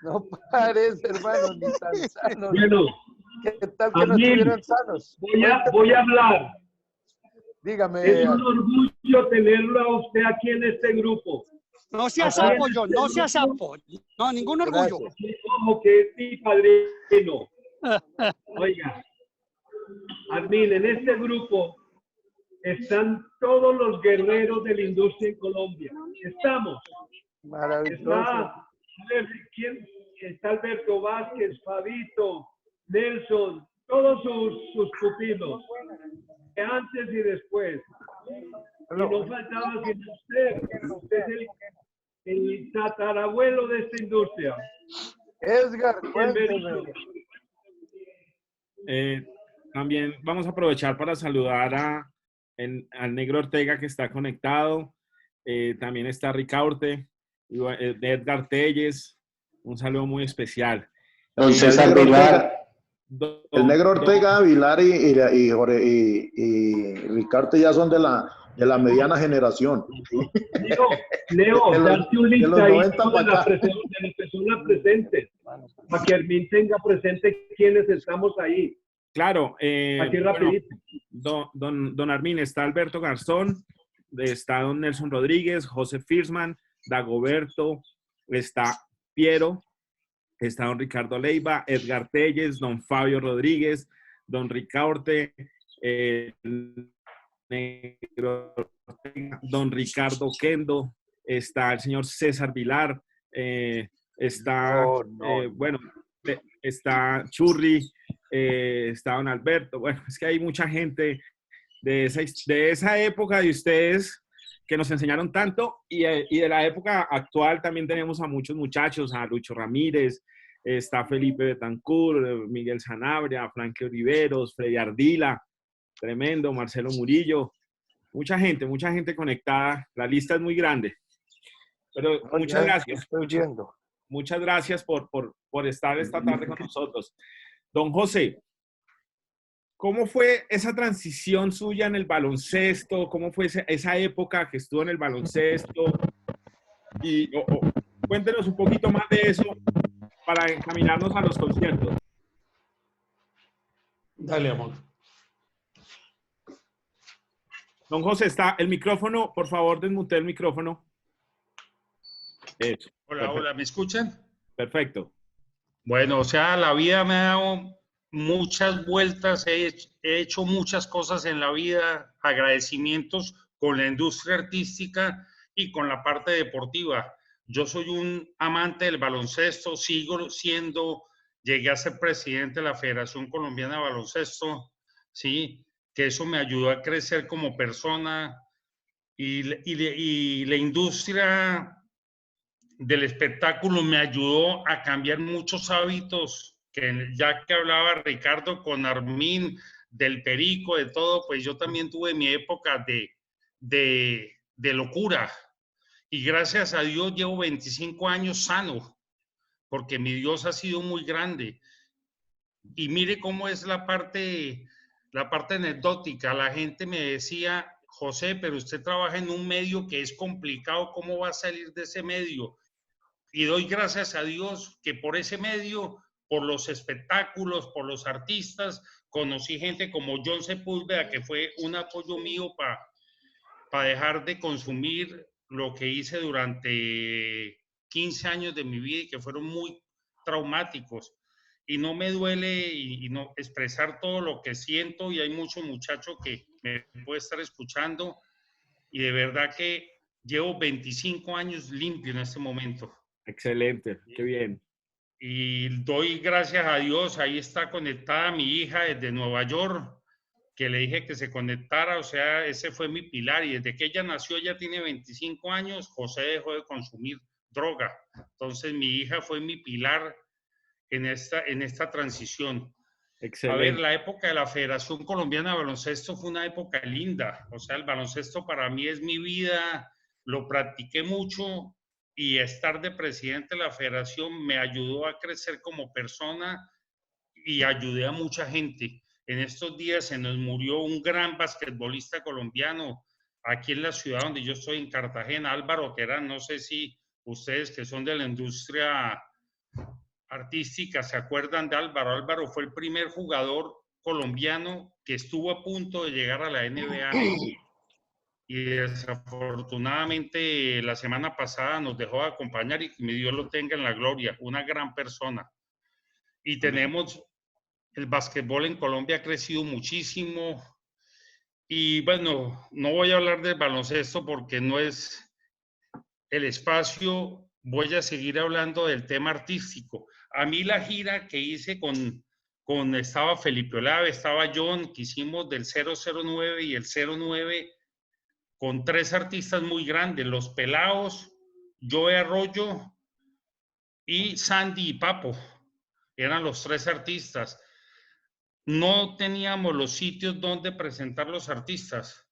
no parece, hermano, ni tan sanos. Bueno, ¿Qué tal que no estuvieran sanos? Voy a hablar. Dígame. Es un orgullo tenerlo a usted aquí en este grupo. No sea sapo, John, no sea sapo. No, ningún orgullo. Como que es mi padrino. Oiga, Armin, en este grupo están todos los guerreros de la industria en Colombia. Estamos. Maravilloso. Está Alberto Vázquez, Fabito, Nelson, todos sus pupilos, de antes y después. Y no faltaba sino usted. Usted es el tatarabuelo de esta industria. Edgar, cuénteme. También vamos a aprovechar para saludar al Negro Ortega que está conectado. También está Ricaurte, Edgar Telles. Un saludo muy especial. Don César Vilar. El Negro Ortega, Vilar y Ricardo ya son de la mediana generación. Leo, darte un listadito de las personas presentes, para que Armin tenga presente quiénes estamos ahí. Claro. Aquí rapidito. Don Armin, está Alberto Garzón, está don Nelson Rodríguez, José Firsman, Dagoberto, está Piero, está don Ricardo Leiva, Edgar Telles, don Fabio Rodríguez, don Ricaurte, don Ricardo Kendo, está el señor César Vilar, está Churri, está don Alberto. Bueno, es que hay mucha gente de esa época de ustedes que nos enseñaron tanto, y de la época actual también tenemos a muchos muchachos, a Lucho Ramírez, está Felipe Betancourt, Miguel Sanabria, Frankie Oliveros, Freddy Ardila, tremendo, Marcelo Murillo, mucha gente conectada, la lista es muy grande. Pero muchas gracias. Estoy yendo. Muchas gracias por estar esta tarde con nosotros. Don José, ¿cómo fue esa transición suya en el baloncesto? ¿Cómo fue esa época que estuvo en el baloncesto? Y cuéntenos un poquito más de eso para encaminarnos a los conciertos. Dale, amor. Don José, está el micrófono, por favor, desmute el micrófono. Eso. Hola, ¿me escuchan? Perfecto. Bueno, o sea, la vida me ha dado muchas vueltas, he hecho muchas cosas en la vida, agradecimientos con la industria artística y con la parte deportiva. Yo soy un amante del baloncesto, sigo siendo, llegué a ser presidente de la Federación Colombiana de Baloncesto, ¿sí? Que eso me ayudó a crecer como persona y la industria del espectáculo me ayudó a cambiar muchos hábitos, que ya que hablaba Ricardo con Armin, del perico, de todo, pues yo también tuve mi época de locura. Y gracias a Dios llevo 25 años sano, porque mi Dios ha sido muy grande. Y mire cómo es la parte anecdótica. La gente me decía, José, pero usted trabaja en un medio que es complicado, ¿cómo va a salir de ese medio? Y doy gracias a Dios que por ese medio, por los espectáculos, por los artistas, conocí gente como John Sepúlveda, que fue un apoyo mío para dejar de consumir lo que hice durante 15 años de mi vida y que fueron muy traumáticos. Y no me duele y no expresar todo lo que siento, y hay muchos muchachos que me pueden estar escuchando, y de verdad que llevo 25 años limpio en este momento. Excelente, qué bien. Y doy gracias a Dios, ahí está conectada mi hija desde Nueva York, que le dije que se conectara, o sea, ese fue mi pilar, y desde que ella nació, ella tiene 25 años, José dejó de consumir droga. Entonces mi hija fue mi pilar en esta transición. Excelente. A ver, la época de la Federación Colombiana de Baloncesto fue una época linda, o sea, el baloncesto para mí es mi vida, lo practiqué mucho, y estar de presidente de la federación me ayudó a crecer como persona y ayudé a mucha gente. En estos días se nos murió un gran basquetbolista colombiano aquí en la ciudad donde yo estoy, en Cartagena, Álvaro Terán. No sé si ustedes que son de la industria artística se acuerdan de Álvaro. Álvaro fue el primer jugador colombiano que estuvo a punto de llegar a la NBA. Y desafortunadamente la semana pasada nos dejó de acompañar, y que mi Dios lo tenga en la gloria, una gran persona. Y tenemos, el básquetbol en Colombia ha crecido muchísimo, y bueno, no voy a hablar del baloncesto porque no es el espacio, voy a seguir hablando del tema artístico. A mí la gira que hice estaba Felipe Olave, estaba John, que hicimos del 009 y el 09, con 3 artistas muy grandes, Los Pelaos, Joe Arroyo y Sandy y Papo. Eran los 3 artistas. No teníamos los sitios donde presentar los artistas.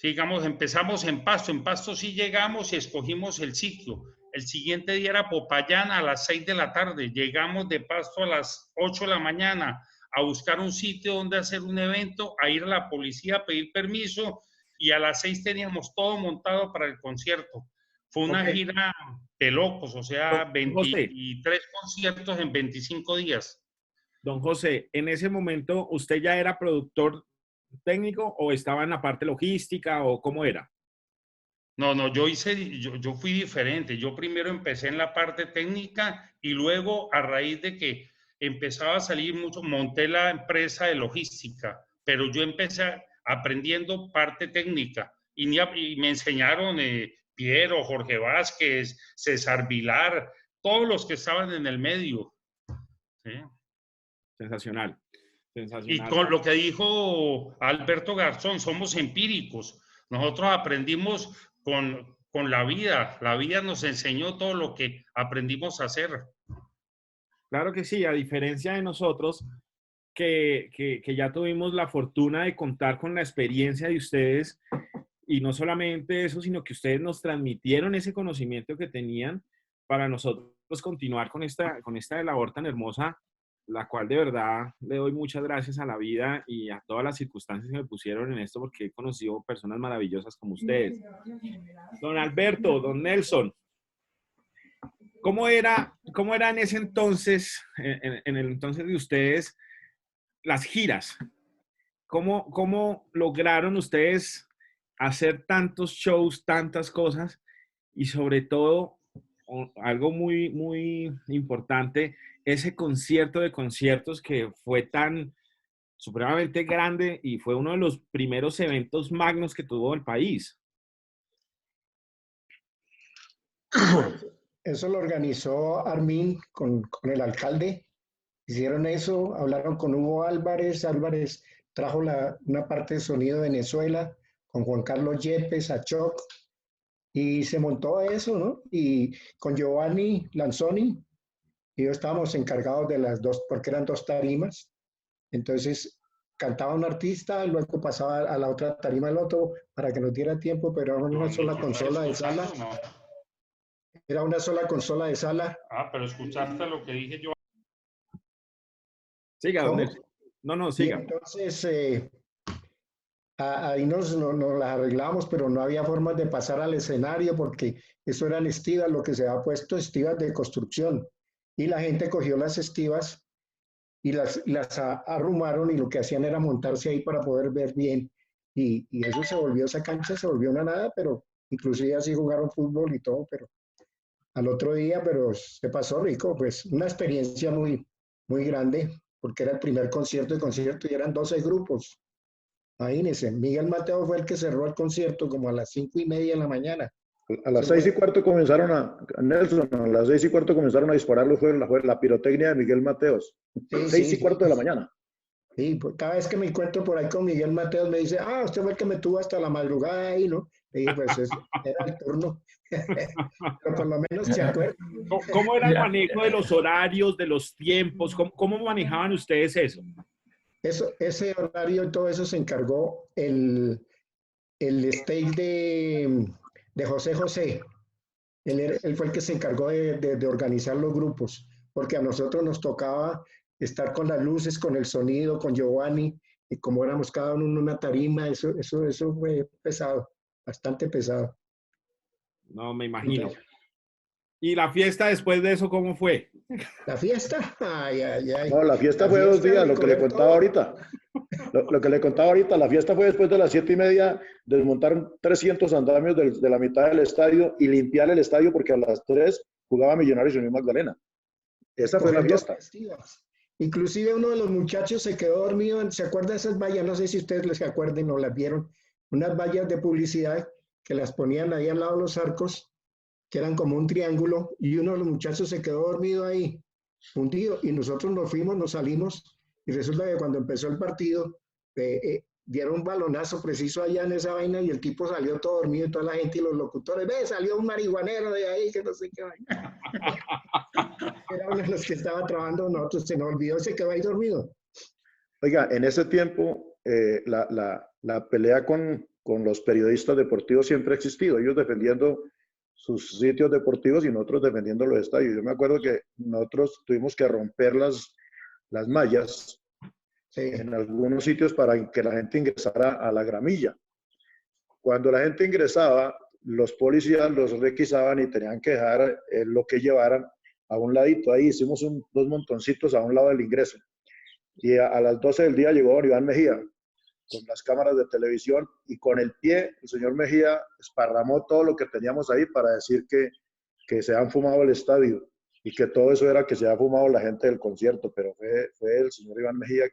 Digamos, empezamos en Pasto sí llegamos y escogimos el sitio. El siguiente día era Popayán a las 6 de la tarde. Llegamos de Pasto a las 8 de la mañana a buscar un sitio donde hacer un evento, a ir a la policía a pedir permiso, y a las 6 teníamos todo montado para el concierto. Fue una gira de locos, o sea, 23 conciertos en 25 días. Don José, en ese momento, ¿usted ya era productor técnico o estaba en la parte logística o cómo era? No, yo fui diferente. Yo primero empecé en la parte técnica, y luego, a raíz de que empezaba a salir mucho, monté la empresa de logística, pero yo empecé aprendiendo parte técnica, y me enseñaron Piero, Jorge Vázquez, César Vilar, todos los que estaban en el medio. ¿Sí? Sensacional. Y con lo que dijo Alberto Garzón, somos empíricos. Nosotros aprendimos con la vida. La vida nos enseñó todo lo que aprendimos a hacer. Claro que sí, a diferencia de nosotros, que ya tuvimos la fortuna de contar con la experiencia de ustedes, y no solamente eso, sino que ustedes nos transmitieron ese conocimiento que tenían para nosotros continuar con esta labor tan hermosa, la cual de verdad le doy muchas gracias a la vida y a todas las circunstancias que me pusieron en esto, porque he conocido personas maravillosas como ustedes. Don Alberto, don Nelson, ¿cómo era en ese entonces, en el entonces de ustedes, las giras? ¿Cómo lograron ustedes hacer tantos shows, tantas cosas? Y sobre todo, algo muy, muy importante, ese concierto de conciertos que fue tan supremamente grande y fue uno de los primeros eventos magnos que tuvo el país? Eso lo organizó Armin con el alcalde. Hicieron eso, hablaron con Hugo Álvarez. Álvarez trajo una parte de sonido de Venezuela con Juan Carlos Yepes, a Choc, y se montó eso, ¿no? Y con Giovanni Lanzoni, y yo estábamos encargados de las dos, porque eran dos tarimas. Entonces cantaba un artista, luego pasaba a la otra tarima el otro para que nos diera tiempo, pero era una sola consola de sala. Era una sola consola de sala. Ah, pero escuchaste lo que dije yo. Siga, don Nelson. No, siga. Y entonces, ahí nos las arreglamos, pero no había formas de pasar al escenario porque eso eran estivas, lo que se había puesto, estivas de construcción. Y la gente cogió las estivas y las arrumaron, y lo que hacían era montarse ahí para poder ver bien. Y eso se volvió, esa cancha se volvió una nada, pero inclusive así jugaron fútbol y todo, pero al otro día, pero se pasó rico, pues una experiencia muy, muy grande, porque era el primer concierto y eran 12 grupos. Imagínense, Miguel Mateo fue el que cerró el concierto como a las 5:30 de la mañana. A las 6:15 comenzaron Nelson, a las 6:15 comenzaron a disparar la pirotecnia de Miguel Mateos. 6:15 de la mañana. Sí, pues cada vez que me encuentro por ahí con Miguel Mateos me dice, usted fue el que me tuvo hasta la madrugada ahí, ¿no? Le dije, pues era el turno. Pero por lo menos se acuerdan. ¿Cómo era el manejo de los horarios, de los tiempos? ¿Cómo manejaban ustedes eso? Ese horario y todo eso se encargó el stage de José José. Él fue el que se encargó de organizar los grupos, porque a nosotros nos tocaba estar con las luces, con el sonido, con Giovanni, y como éramos cada uno en una tarima, eso fue pesado, bastante pesado. No, me imagino. ¿Y la fiesta después de eso cómo fue? ¿La fiesta? Ay. No, la fiesta fue 2 días, lo que le contaba ahorita. Lo que le contaba ahorita, la fiesta fue después de las 7:30, desmontar 300 andamios de la mitad del estadio y limpiar el estadio porque a las 3 jugaba Millonarios y Unión Magdalena. Esa fue la fiesta. Inclusive uno de los muchachos se quedó dormido, ¿se acuerda de esas vallas? No sé si ustedes les acuerdan o las vieron, unas vallas de publicidad que las ponían ahí al lado de los arcos, que eran como un triángulo, y uno de los muchachos se quedó dormido ahí, hundido, y nosotros nos salimos, y resulta que cuando empezó el partido, dieron un balonazo preciso allá en esa vaina, y el tipo salió todo dormido, y toda la gente y los locutores, salió un marihuanero de ahí, que no sé qué vaina. Era uno de los que estaba trabajando, nosotros se nos olvidó, se quedó ahí dormido. Oiga, en ese tiempo, la pelea con los periodistas deportivos siempre ha existido, ellos defendiendo sus sitios deportivos y nosotros defendiendo los estadios. Yo me acuerdo que nosotros tuvimos que romper las mallas en algunos sitios para que la gente ingresara a la gramilla. Cuando la gente ingresaba, los policías los requisaban y tenían que dejar lo que llevaran a un ladito. Ahí hicimos 2 montoncitos a un lado del ingreso. Y a las 12 del día llegó don Iván Mejía con las cámaras de televisión y con el pie el señor Mejía esparramó todo lo que teníamos ahí para decir que se han fumado el estadio y que todo eso era que se ha fumado la gente del concierto, pero fue el señor Iván Mejía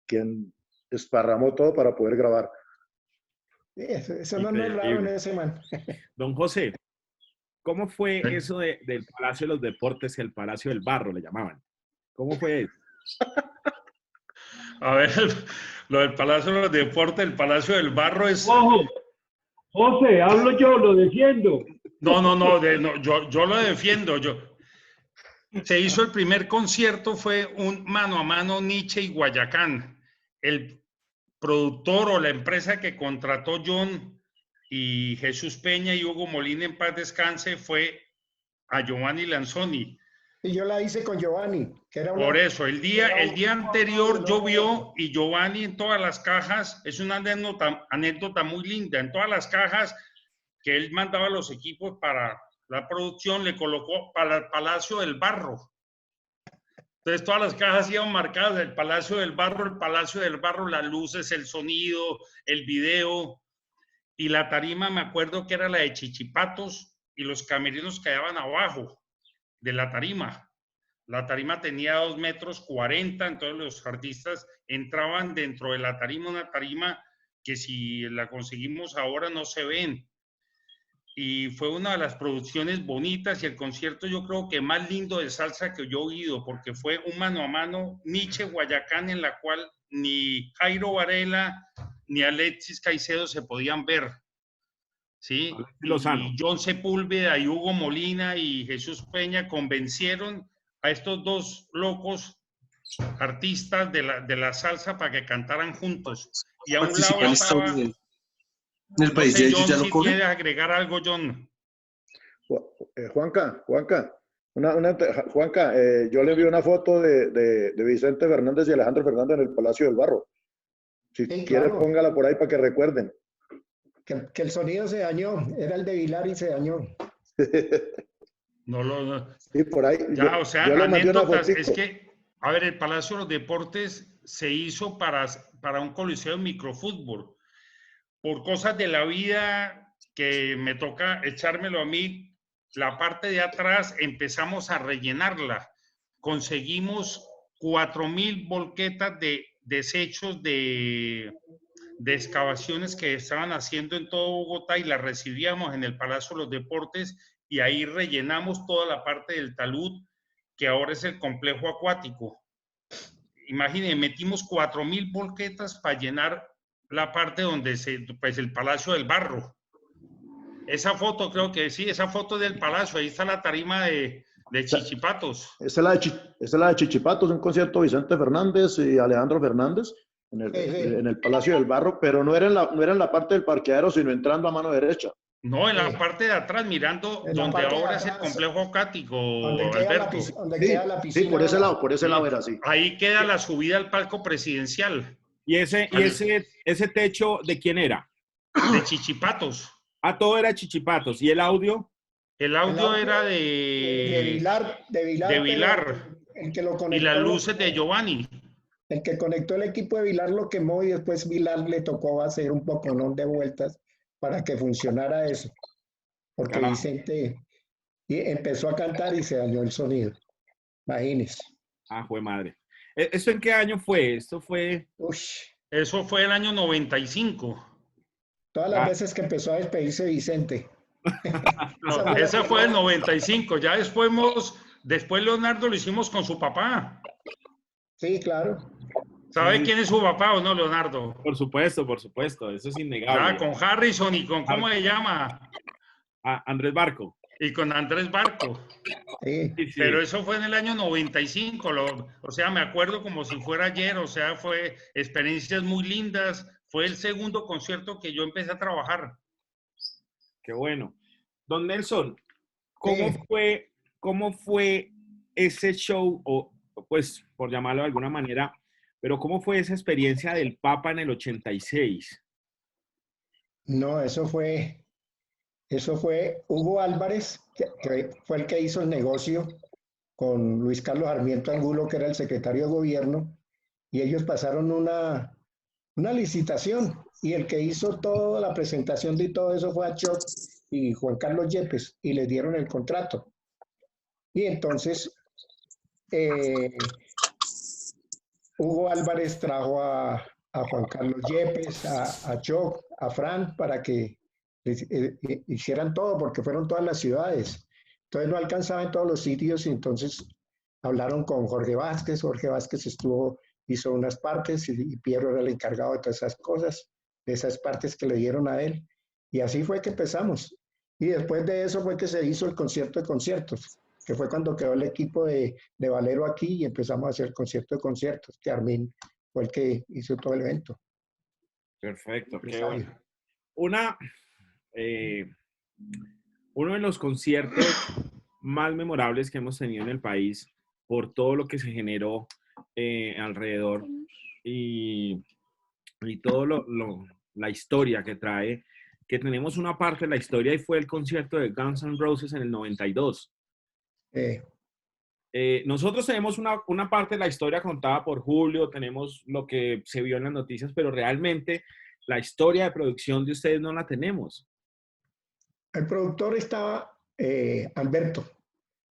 quien esparramó todo para poder grabar. Eso no es raro en ese man. Don José, ¿cómo fue eso del Palacio de los Deportes, el Palacio del Barro, le llamaban? ¿Cómo fue eso? A ver, lo del Palacio de los Deportes, el Palacio del Barro es... ¡Ojo! José, hablo yo, lo defiendo. No, yo lo defiendo. Se hizo el primer concierto, fue un mano a mano Nietzsche y Guayacán. El productor o la empresa que contrató John y Jesús Peña y Hugo Molina en paz descanse fue a Giovanni Lanzoni. Y yo la hice con Giovanni, que era Por eso, el día anterior llovió y Giovanni en todas las cajas, es una anécdota muy linda, en todas las cajas que él mandaba a los equipos para la producción, le colocó para el Palacio del Barro. Entonces todas las cajas iban marcadas, el Palacio del Barro, las luces, el sonido, el video, y la tarima me acuerdo que era la de Chichipatos y los camerinos quedaban abajo de la tarima. La tarima tenía 2,40 metros, entonces los artistas entraban dentro de la tarima, una tarima que si la conseguimos ahora no se ven. Y fue una de las producciones bonitas y el concierto yo creo que más lindo de salsa que yo he oído, porque fue un mano a mano Nietzsche-Guayacán, en la cual ni Jairo Varela ni Alexis Caicedo se podían ver, ¿sí? Y John Sepúlveda y Hugo Molina y Jesús Peña convencieron a estos dos locos artistas de la salsa para que cantaran juntos. Y a un lado estaba... En el país, no sé, ellos John, ya lo si cobran. quieres agregar algo, John. Juanca, yo le envié una foto de Vicente Fernández y Alejandro Fernández en el Palacio del Barro. Si Sí, quiere, claro. póngala por ahí para que recuerden. Que el sonido se dañó, era el de Vilar y se dañó. No. Sí, por ahí. Ya, o sea, yo le mandé una anécdotas. fotico. Es que, a ver, el Palacio de los Deportes se hizo para un coliseo de microfútbol. Por cosas de la vida que me toca echármelo a mí, la parte de atrás empezamos a rellenarla. Conseguimos 4,000 volquetas de desechos de excavaciones que estaban haciendo en todo Bogotá y las recibíamos en el Palacio de los Deportes y ahí rellenamos toda la parte del talud, que ahora es el complejo acuático. Imagínense, metimos 4,000 volquetas para llenar la parte donde pues el Palacio del Barro. Esa foto, creo que sí, esa foto del Palacio, ahí está la tarima de Chichipatos. Esa es la de Chichipatos, un concierto de Vicente Fernández y Alejandro Fernández en el Palacio del Barro, pero no era en la parte del parqueadero, sino entrando a mano derecha. No, en la parte de atrás, mirando donde ahora es el complejo acuático, Alberto. Donde queda la piscina. Sí, por ese lado era así. Ahí queda la subida al palco presidencial. ¿Y ese techo de quién era? De Chichipatos. Ah, todo era Chichipatos. ¿Y el audio? El audio era de Vilar. El que lo conectó, y las luces de Giovanni. El que conectó el equipo de Vilar lo quemó y después Vilar le tocó hacer un poconón de vueltas para que funcionara eso. Porque Vicente empezó a cantar y se dañó el sonido. Imagínese. Ah, fue madre. ¿Esto en qué año fue? Esto fue... Eso fue el año 95. Todas las veces que empezó a despedirse Vicente. No, ese fue el 95. Ya después Leonardo lo hicimos con su papá. Sí, claro. ¿Sabe quién es su papá o no, Leonardo? Por supuesto. Eso es innegable. Ah, con Harrison y con, ¿cómo se llama? Andrés Barco. Y con Andrés Barco. Sí. Pero eso fue en el año 95. O sea, me acuerdo como si fuera ayer. O sea, fue experiencias muy lindas. Fue el segundo concierto que yo empecé a trabajar. Qué bueno. Don Nelson, ¿cómo fue ese show, o pues por llamarlo de alguna manera, pero cómo fue esa experiencia del Papa en el 86? No, eso fue Hugo Álvarez, que fue el que hizo el negocio con Luis Carlos Sarmiento Angulo, que era el secretario de gobierno, y ellos pasaron una licitación, y el que hizo toda la presentación de todo eso fue Achot y Juan Carlos Yepes, y les dieron el contrato. Y entonces Hugo Álvarez trajo a Juan Carlos Yepes, a Achot, a Fran, para que hicieran todo, porque fueron todas las ciudades. Entonces no alcanzaba en todos los sitios, y entonces hablaron con Jorge Vázquez hizo unas partes, y Piero era el encargado de todas esas cosas, de esas partes que le dieron a él, y así fue que empezamos. Y después de eso fue que se hizo el concierto de conciertos, que fue cuando quedó el equipo de Valero aquí y empezamos a hacer el concierto de conciertos, que Armin fue el que hizo todo el evento. Perfecto, qué bueno. Uno de los conciertos más memorables que hemos tenido en el país, por todo lo que se generó alrededor y todo la historia que trae, que tenemos una parte de la historia, y fue el concierto de Guns N' Roses en el 92. Nosotros tenemos una parte de la historia contada por Julio, tenemos lo que se vio en las noticias, pero realmente la historia de producción de ustedes no la tenemos. El productor estaba Alberto.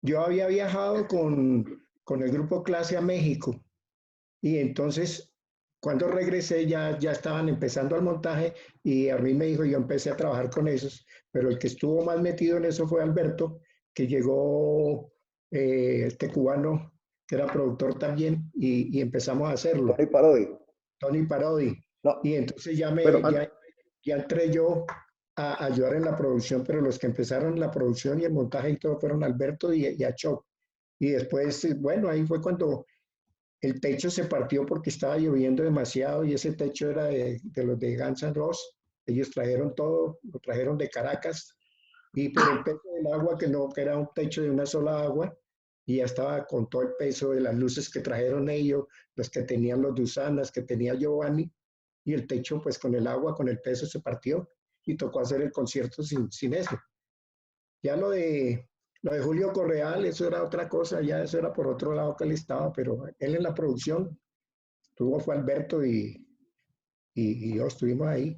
Yo había viajado con con el grupo Clase a México. Y entonces, cuando regresé, ya estaban empezando el montaje y a mí me dijo, yo empecé a trabajar con esos, pero el que estuvo más metido en eso fue Alberto, que llegó este cubano, que era productor también, y empezamos a hacerlo. Tony Parodi. Tony Parodi. No. Y entonces ya entré yo a ayudar en la producción, pero los que empezaron la producción y el montaje y todo fueron Alberto y Achok. Y después, bueno, ahí fue cuando el techo se partió porque estaba lloviendo demasiado y ese techo era de los de Guns N' Roses. Ellos trajeron todo, lo trajeron de Caracas y por el peso del agua, que era un techo de una sola agua, y ya estaba con todo el peso de las luces que trajeron ellos, los que tenían los Dusanas, que tenía Giovanni, y el techo pues con el agua, con el peso se partió y tocó hacer el concierto sin eso. Ya lo de Julio Correal, eso era otra cosa, ya eso era por otro lado que él estaba, pero él en la producción, fue Alberto y yo estuvimos ahí.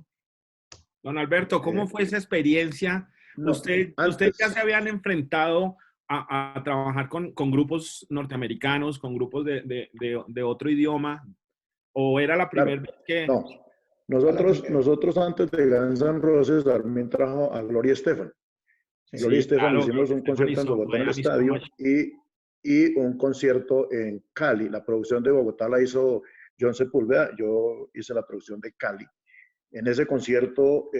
Don Alberto, ¿cómo fue esa experiencia? ¿Usted ya se habían enfrentado a trabajar con grupos norteamericanos, con grupos de otro idioma? ¿O era la primera vez que...? No, nosotros antes de Guns N' Roses también trajo a Gloria Estefan. Gloria Estefan, hicimos un concierto en Bogotá en el estadio y un concierto en Cali. La producción de Bogotá la hizo John Sepúlveda, yo hice la producción de Cali. En ese concierto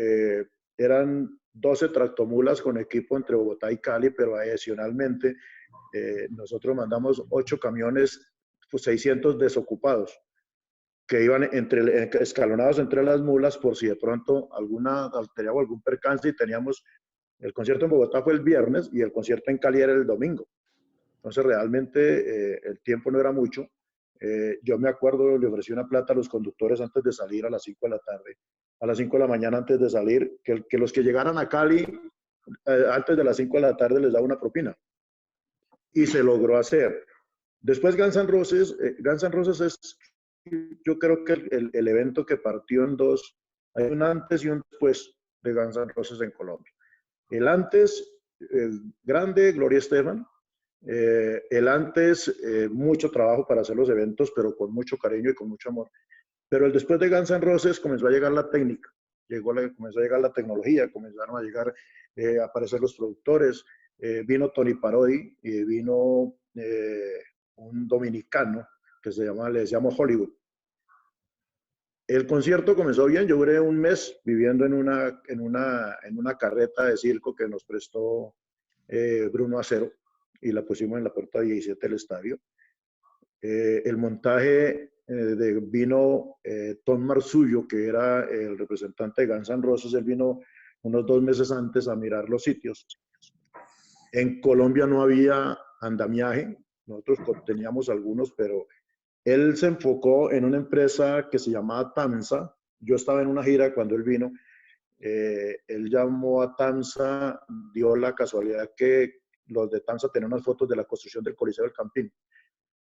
eran 12 tractomulas con equipo entre Bogotá y Cali, pero adicionalmente nosotros mandamos 8 camiones, pues 600 desocupados, que iban escalonados entre las mulas por si de pronto teníamos algún percance y teníamos... El concierto en Bogotá fue el viernes y el concierto en Cali era el domingo. Entonces realmente el tiempo no era mucho. Yo me acuerdo, le ofrecí una plata a los conductores antes de salir a las 5 de la tarde, a las 5 de la mañana antes de salir, que los que llegaran a Cali antes de las 5 de la tarde les daba una propina. Y se logró hacer. Después Guns N' Roses es, yo creo que el evento que partió en dos, hay un antes y un después de Guns N' Roses en Colombia. El antes, grande, Gloria Estefan. El antes, mucho trabajo para hacer los eventos, pero con mucho cariño y con mucho amor. Pero el después de Guns N' Roses comenzó a llegar la técnica, comenzó a llegar la tecnología, comenzaron a llegar, a aparecer los productores. Vino Tony Parodi y vino un dominicano que le decíamos Hollywood. El concierto comenzó bien, yo duré un mes viviendo en una carreta de circo que nos prestó Bruno Acero y la pusimos en la puerta 17 del estadio. El montaje vino Tom Marzullo, que era el representante de Guns N' Roses, él vino unos 2 meses antes a mirar los sitios. En Colombia no había andamiaje, nosotros teníamos algunos, pero él se enfocó en una empresa que se llamaba TAMSA. Yo estaba en una gira cuando él vino. Él llamó a TAMSA, dio la casualidad que los de TAMSA tenían unas fotos de la construcción del Coliseo del Campín.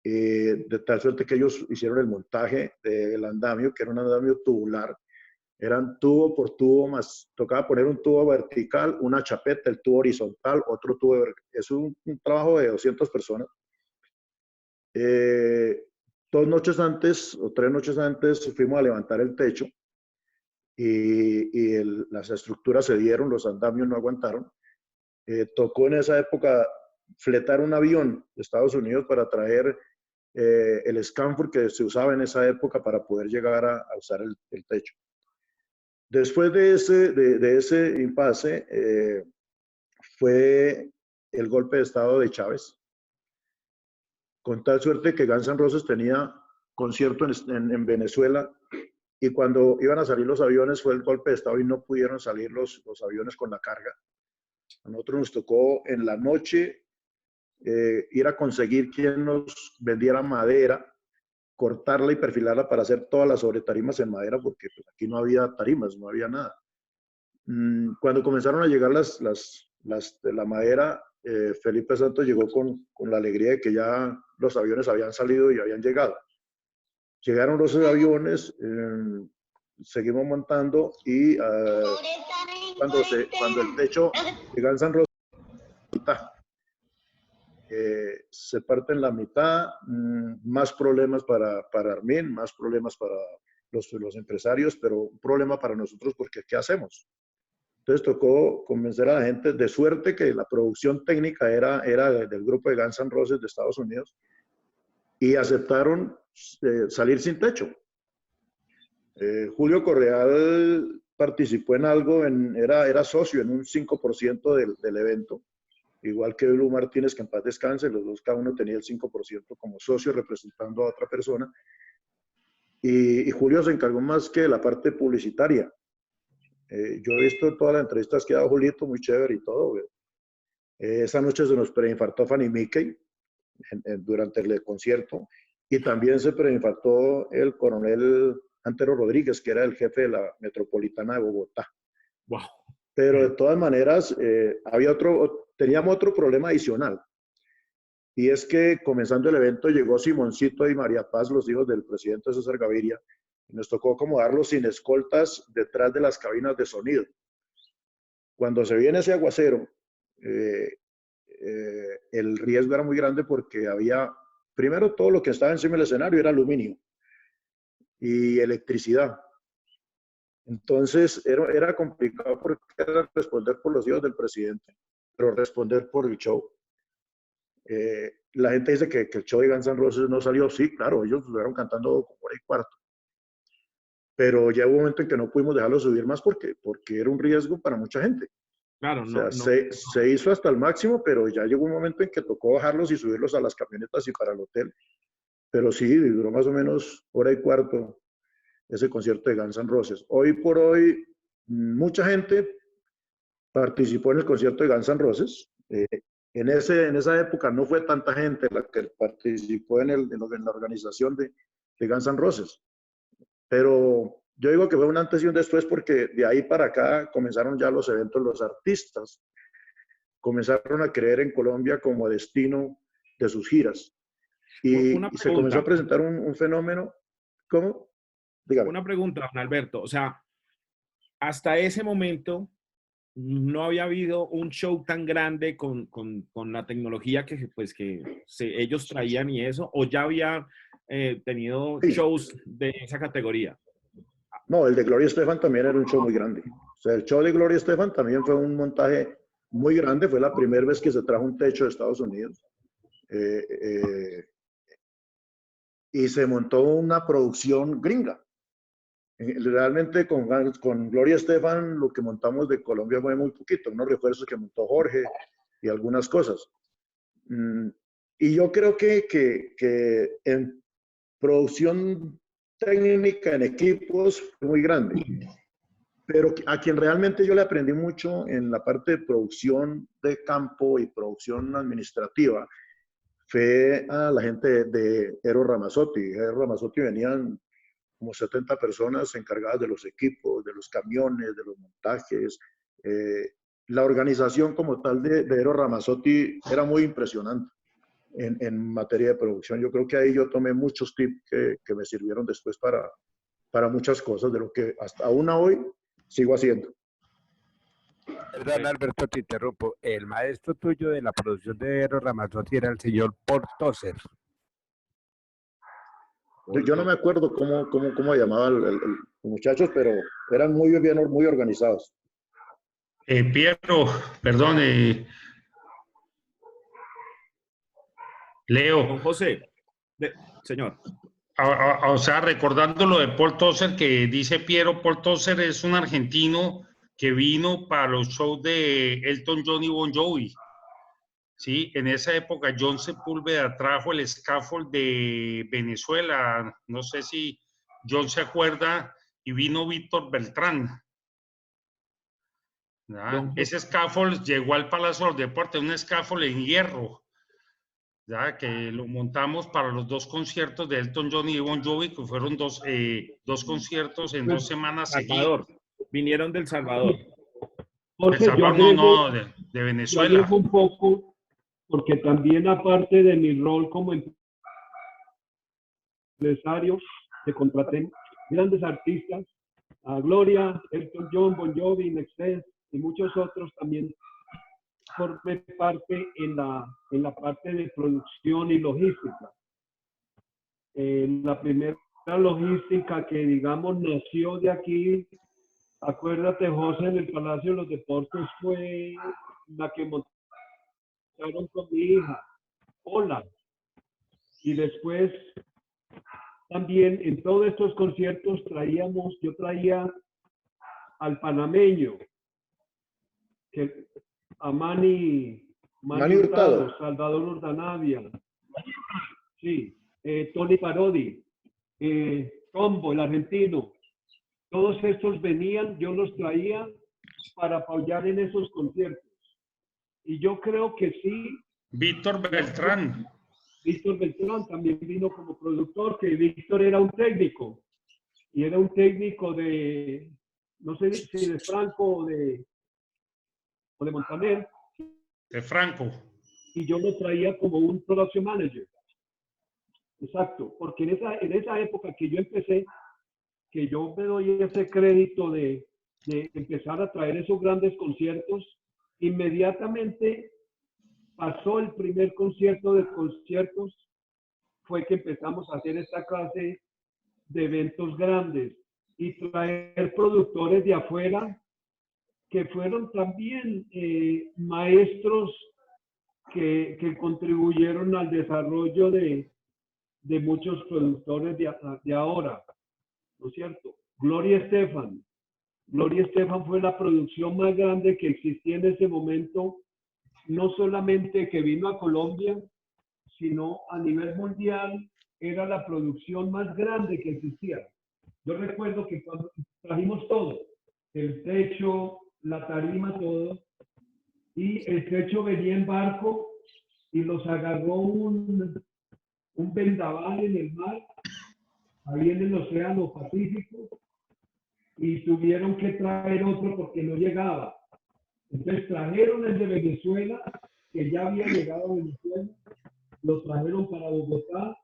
De tal suerte que ellos hicieron el montaje del andamio, que era un andamio tubular. Eran tubo por tubo, más tocaba poner un tubo vertical, una chapeta, el tubo horizontal, otro tubo vertical. Es un trabajo de 200 personas. 2 noches antes o 3 noches antes fuimos a levantar el techo y las estructuras se dieron, los andamios no aguantaron. Tocó en esa época fletar un avión de Estados Unidos para traer el Scamford que se usaba en esa época para poder llegar a usar el techo. Después de ese impasse fue el golpe de estado de Chávez. Con tal suerte que Guns N' Roses tenía concierto en Venezuela y cuando iban a salir los aviones fue el golpe de estado y no pudieron salir los aviones con la carga. A nosotros nos tocó en la noche ir a conseguir quien nos vendiera madera, cortarla y perfilarla para hacer todas las sobretarimas en madera porque pues, aquí no había tarimas, no había nada. Cuando comenzaron a llegar de la madera, Felipe Santos llegó con la alegría de que ya los aviones habían salido y habían llegado. Llegaron los aviones, seguimos montando y cuando el techo de Guns N' Roses, se parte en la mitad, más problemas para Armin, más problemas para los empresarios, pero un problema para nosotros porque ¿qué hacemos? Entonces tocó convencer a la gente, de suerte que la producción técnica era del grupo de Guns N' Roses de Estados Unidos, y aceptaron salir sin techo. Julio Correal participó en algo, era socio en un 5% del evento, igual que Blue Martínez, que en paz descanse, los dos cada uno tenía el 5% como socio representando a otra persona, y Julio se encargó más que de la parte publicitaria. Yo he visto todas las entrevistas que ha dado Julito, muy chévere y todo. Esa noche se nos preinfartó Fanny Mickey durante el concierto, y también se preinfartó el coronel Antero Rodríguez, que era el jefe de la metropolitana de Bogotá. Wow. Pero de todas maneras, teníamos otro problema adicional, y es que comenzando el evento llegó Simoncito y María Paz, los hijos del presidente César Gaviria, y nos tocó acomodarlos sin escoltas detrás de las cabinas de sonido. Cuando se viene ese aguacero, el riesgo era muy grande porque había, primero, todo lo que estaba encima del escenario era aluminio y electricidad. Entonces era complicado porque era responder por los hijos del presidente, pero responder por el show. La gente dice que el show de Guns N' Roses no salió. Sí, claro, ellos estuvieron cantando como hora y cuarto. Pero ya hubo un momento en que no pudimos dejarlo subir más porque era un riesgo para mucha gente. Claro, o sea, se hizo hasta el máximo, pero ya llegó un momento en que tocó bajarlos y subirlos a las camionetas y para el hotel. Pero sí, duró más o menos hora y cuarto ese concierto de Guns N' Roses. Hoy por hoy, mucha gente participó en el concierto de Guns N' Roses. En esa época no fue tanta gente la que participó en la organización de Guns N' Roses. Pero yo digo que fue un antes y un después porque de ahí para acá comenzaron ya los eventos, los artistas comenzaron a creer en Colombia como destino de sus giras. Y se comenzó a presentar un fenómeno. ¿Cómo? Dígame. Una pregunta, don Alberto. O sea, hasta ese momento no había habido un show tan grande con la tecnología que ellos traían y eso, o ya había tenido shows de esa categoría. No, el de Gloria Estefan también era un show muy grande. O sea, el show de Gloria Estefan también fue un montaje muy grande. Fue la primera vez que se trajo un techo de Estados Unidos. Y se montó una producción gringa. Realmente con Gloria Estefan lo que montamos de Colombia fue muy poquito, unos refuerzos que montó Jorge y algunas cosas. Y yo creo que en producción técnica, en equipos, fue muy grande. Pero a quien realmente yo le aprendí mucho en la parte de producción de campo y producción administrativa fue a la gente de Eros Ramazzotti. Eros Ramazzotti venían como 70 personas encargadas de los equipos, de los camiones, de los montajes. La organización como tal de Eros Ramazzotti era muy impresionante en materia de producción. Yo creo que ahí yo tomé muchos tips que me sirvieron después para muchas cosas, de lo que hasta aún hoy sigo haciendo. Perdón, Alberto, te interrumpo. El maestro tuyo de la producción de Eros Ramazzotti era el señor Paul Tosser. Yo no me acuerdo cómo llamaba los muchachos, pero eran muy organizados. Piero, perdón, Leo. Don José, señor. O sea, recordando lo de Paul Tosser que dice Piero, Paul Tosser es un argentino que vino para los shows de Elton John y Bon Jovi. Sí, en esa época John Sepúlveda trajo el scaffold de Venezuela, no sé si John se acuerda, y vino Víctor Beltrán. Ese scaffold llegó al Palacio de los Deportes, un scaffold en hierro, ¿ya? Que lo montamos para los dos conciertos de Elton John y Bon Jovi, que fueron dos conciertos en 2 semanas seguidas. Vinieron del Salvador. Porque El Salvador de Venezuela. Yo agrego un poco, porque también aparte de mi rol como empresario, te contraté grandes artistas, a Gloria, Elton John, Bon Jovi, Nextest y muchos otros también formé parte en la parte de producción y logística. La primera logística que, digamos, nació de aquí, acuérdate, José, en el Palacio de los Deportes, fue la que montaron con mi hija, Hola. Y después también en todos estos conciertos yo traía al panameño, a Manny Hurtado, Salvador Urdanavia, sí, Tony Parodi, Tombo, el argentino. Todos estos venían, yo los traía para apoyar en esos conciertos. Y yo creo que sí. Víctor Beltrán. Víctor Beltrán también vino como productor, que Víctor era un técnico. Y era un técnico de, no sé si de Franco o de Montaner. De Franco. Y yo lo traía como un production manager. Exacto, porque en esa época que yo empecé, que yo me doy ese crédito de empezar a traer esos grandes conciertos, inmediatamente pasó el primer concierto de conciertos, fue que empezamos a hacer esta clase de eventos grandes y traer productores de afuera que fueron también maestros que contribuyeron al desarrollo de muchos productores de ahora, ¿no es cierto? Gloria Estefan fue la producción más grande que existía en ese momento, no solamente que vino a Colombia, sino a nivel mundial, era la producción más grande que existía. Yo recuerdo que cuando trajimos todo, el techo, la tarima, todo, y el techo venía en barco y los agarró un vendaval en el mar, ahí en el Océano Pacífico, y tuvieron que traer otro porque no llegaba. Entonces trajeron el de Venezuela, que ya había llegado a Venezuela, lo trajeron para Bogotá,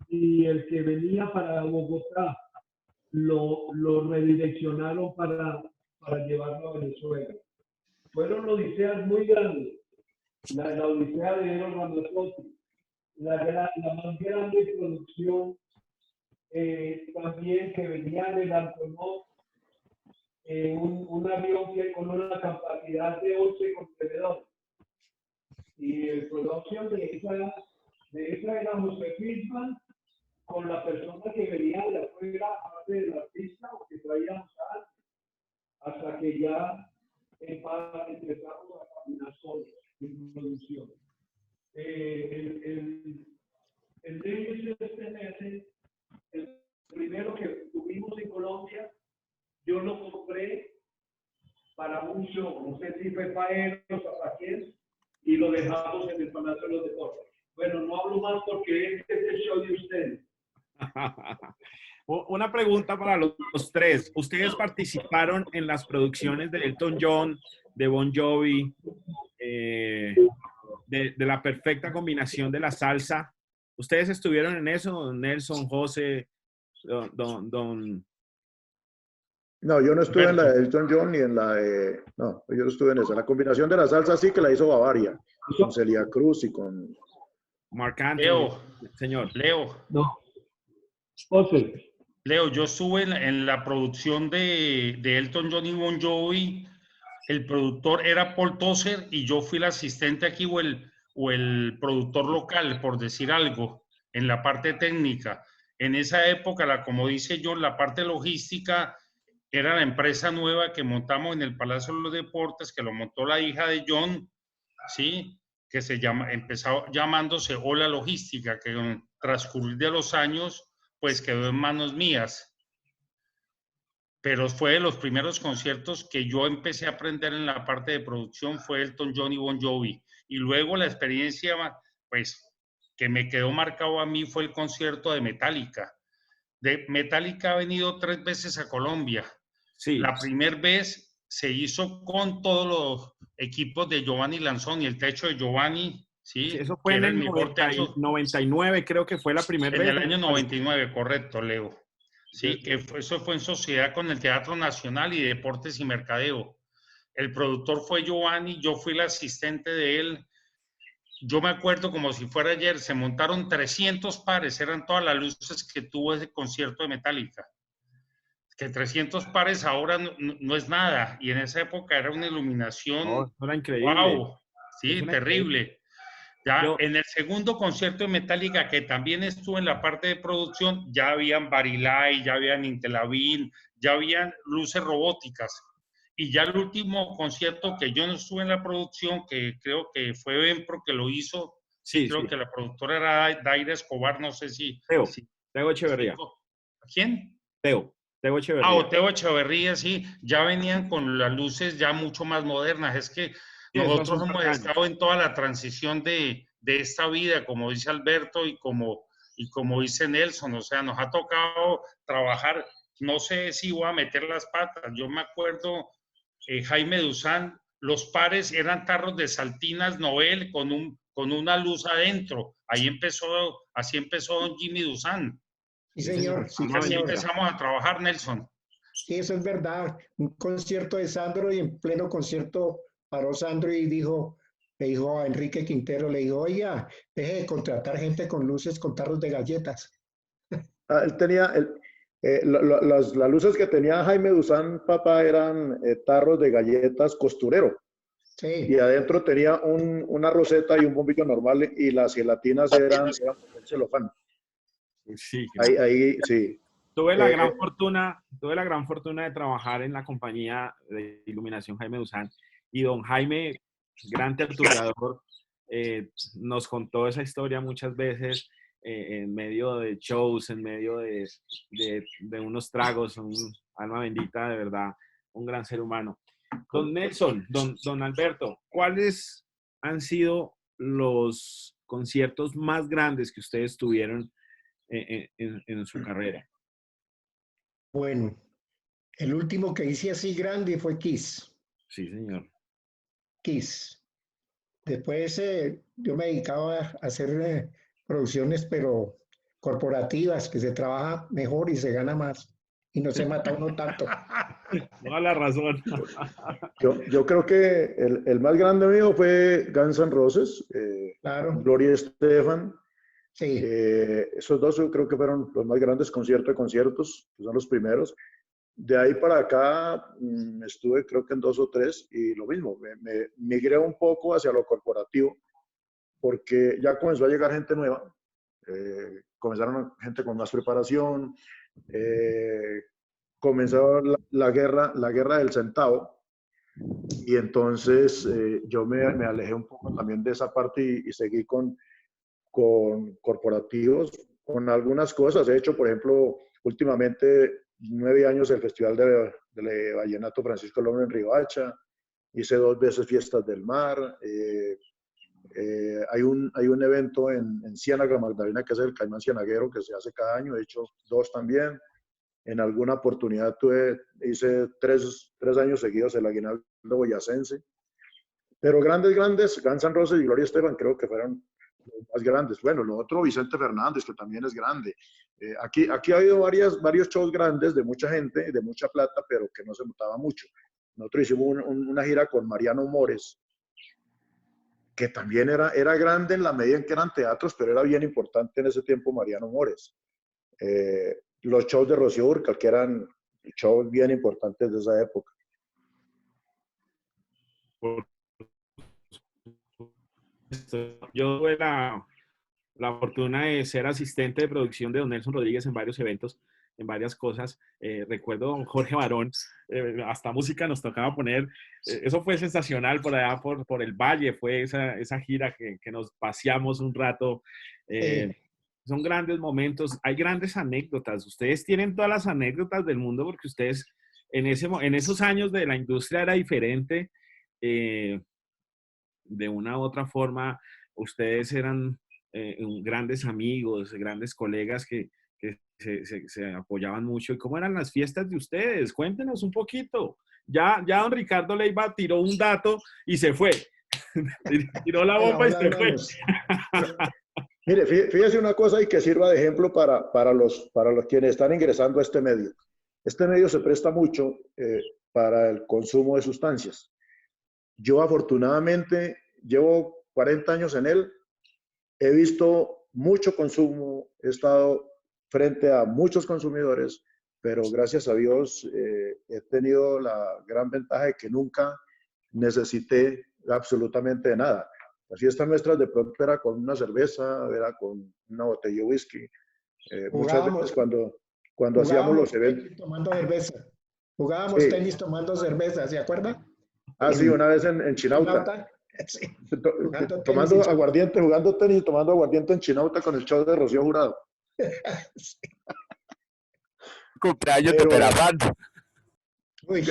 y el que venía para Bogotá lo redireccionaron para llevarlo a Venezuela. Fueron odiseas muy grandes. La odisea de Eros Ramazzotti, la más grande producción también que venía del Antonov, un avión que con una capacidad de 11 contenedores. Y el producción de esa era José Fisman, con la persona que venía de afuera, aparte del artista, o que traíamos hasta que ya empezamos a caminar solos en producción. El DSSMS, el primero que tuvimos en Colombia, yo lo compré para un show, no sé si fue para él o para quién, y lo dejamos en el Palacio de los Deportes. Bueno, no hablo más porque este es el show de ustedes. Una pregunta para los tres. ¿Ustedes participaron en las producciones de Elton John, de Bon Jovi, de la perfecta combinación de la salsa? ¿Ustedes estuvieron en eso, Nelson, José, don? No, yo no estuve en la de Elton John ni en la de... No, yo no estuve en esa. La combinación de la salsa sí que la hizo Bavaria, con Celia Cruz y con... Marc Anthony. Leo, señor. Leo. No. José. Leo, yo estuve en la producción de Elton John y Bon Jovi. El productor era Paul Tosser y yo fui el asistente aquí o el productor local, por decir algo, en la parte técnica. En esa época, como dice John, la parte logística era la empresa nueva que montamos en el Palacio de los Deportes, que lo montó la hija de John, ¿sí? Que empezó llamándose Hola Logística, que con el transcurrir de los años, pues quedó en manos mías. Pero fue de los primeros conciertos que yo empecé a aprender en la parte de producción, fue Elton John y Bon Jovi. Y luego la experiencia, pues, que me quedó marcado a mí fue el concierto de Metallica. Metallica ha venido 3 veces a Colombia. Sí. La primera vez se hizo con todos los equipos de Giovanni Lanzoni, el techo de Giovanni, ¿sí? Eso fue en el 99, creo que fue la primera vez. En el año 99, correcto, Leo. Sí, que eso fue en sociedad con el Teatro Nacional y Deportes y Mercadeo. el productor fue Giovanni, yo fui el asistente de él. Yo me acuerdo como si fuera ayer, se montaron 300 pares, eran todas las luces que tuvo ese concierto de Metallica. Que 300 pares ahora no es nada, y en esa época era una iluminación, era increíble. Wow, sí, terrible. Ya en el segundo concierto de Metallica, que también estuve en la parte de producción, ya habían Barilay, ya habían Intelavin, ya habían luces robóticas. Y ya el último concierto que yo no estuve en la producción, que creo que fue Benpro que lo hizo, creo que la productora era Daira Escobar, no sé si... Teo Echeverría. ¿Quién? Teo Echeverría. Teo Echeverría, sí. Ya venían con las luces ya mucho más modernas. Es que nosotros hemos estado en toda la transición de esta vida, como dice Alberto y como dice Nelson. O sea, nos ha tocado trabajar, no sé si voy a meter las patas. Yo me acuerdo, Jaime Duzán, los pares eran tarros de Saltinas Noel con una luz adentro. Así empezó don Jimmy Duzán. Sí, señor. Sí, así señor. empezamos a trabajar, Nelson. Sí, eso es verdad. Un concierto de Sandro, y en pleno concierto paró Sandro y le dijo a Enrique Quintero, le dijo, oiga, deje de contratar gente con luces con tarros de galletas. Él tenía, las luces que tenía Jaime Duzán, papá, eran tarros de galletas costurero. Sí. Y adentro tenía una roseta y un bombillo normal, y las gelatinas eran celofán. Sí, ahí sí. Tuve la gran fortuna de trabajar en la compañía de iluminación Jaime Duzán, y don Jaime, gran tertuliador, nos contó esa historia muchas veces en medio de shows, en medio de unos tragos, un alma bendita, de verdad, un gran ser humano. Don Nelson, don Alberto, ¿cuáles han sido los conciertos más grandes que ustedes tuvieron en su carrera? Bueno, el último que hice así grande fue Kiss. Sí, señor. Kiss. Después yo me dedicaba a hacer producciones, pero corporativas, que se trabaja mejor y se gana más y no se mata uno tanto. Toda la razón. Yo creo que el más grande mío fue Guns N' Roses, claro. Gloria Estefan. Sí. Esos dos yo creo que fueron los más grandes conciertos, que son los primeros. De ahí para acá estuve creo que en 2 o 3 y lo mismo, me migré un poco hacia lo corporativo porque ya comenzó a llegar gente nueva, comenzaron gente con más preparación, comenzó la guerra del centavo, y entonces yo me alejé un poco también de esa parte y seguí con corporativos, con algunas cosas. He hecho, por ejemplo, últimamente 9 años el Festival de Vallenato Francisco López en Riohacha, hice 2 veces Fiestas del Mar, hay un evento en Ciénaga Magdalena que es el Caimán Cienaguero, que se hace cada año, he hecho 2 también. En alguna oportunidad hice 3 años seguidos el Aguinaldo Boyacense, pero grandes, Guns N' Roses y Gloria Estefan creo que fueron más grandes. Bueno, lo otro, Vicente Fernández, que también es grande. Aquí ha habido varios shows grandes de mucha gente, de mucha plata, pero que no se notaba mucho. Nosotros hicimos una gira con Mariano Mores, que también era grande en la medida en que eran teatros, pero era bien importante en ese tiempo Mariano Mores. Los shows de Rocío Dúrcal, que eran shows bien importantes de esa época. Yo tuve la fortuna de ser asistente de producción de don Nelson Rodríguez en varios eventos, en varias cosas. Recuerdo a Jorge Barón, hasta música nos tocaba poner. Eso fue sensacional por allá, por el Valle, fue esa gira que nos paseamos un rato. Son grandes momentos, hay grandes anécdotas. Ustedes tienen todas las anécdotas del mundo porque ustedes en esos años de la industria era diferente. De una u otra forma, ustedes eran grandes amigos, grandes colegas que se apoyaban mucho. ¿Y cómo eran las fiestas de ustedes? Cuéntenos un poquito. Ya don Ricardo Leiva tiró un dato y se fue. Tiró la bomba y se fue. Mire, fíjese una cosa y que sirva de ejemplo para los quienes están ingresando a este medio. Este medio se presta mucho para el consumo de sustancias. Yo afortunadamente llevo 40 años en él, he visto mucho consumo, he estado frente a muchos consumidores, pero gracias a Dios he tenido la gran ventaja de que nunca necesité absolutamente de nada. Las fiestas nuestras de pronto era con una cerveza, era con una botella de whisky. Muchas veces cuando hacíamos los eventos. Tomando cerveza. Jugábamos Sí. tenis tomando cerveza, ¿se acuerda? Ah, sí, una vez en Chinauta. Sí. Tomando aguardiente, jugando tenis y tomando aguardiente en Chinauta con el show de Rocío Jurado. Cumpleaños de Perafán.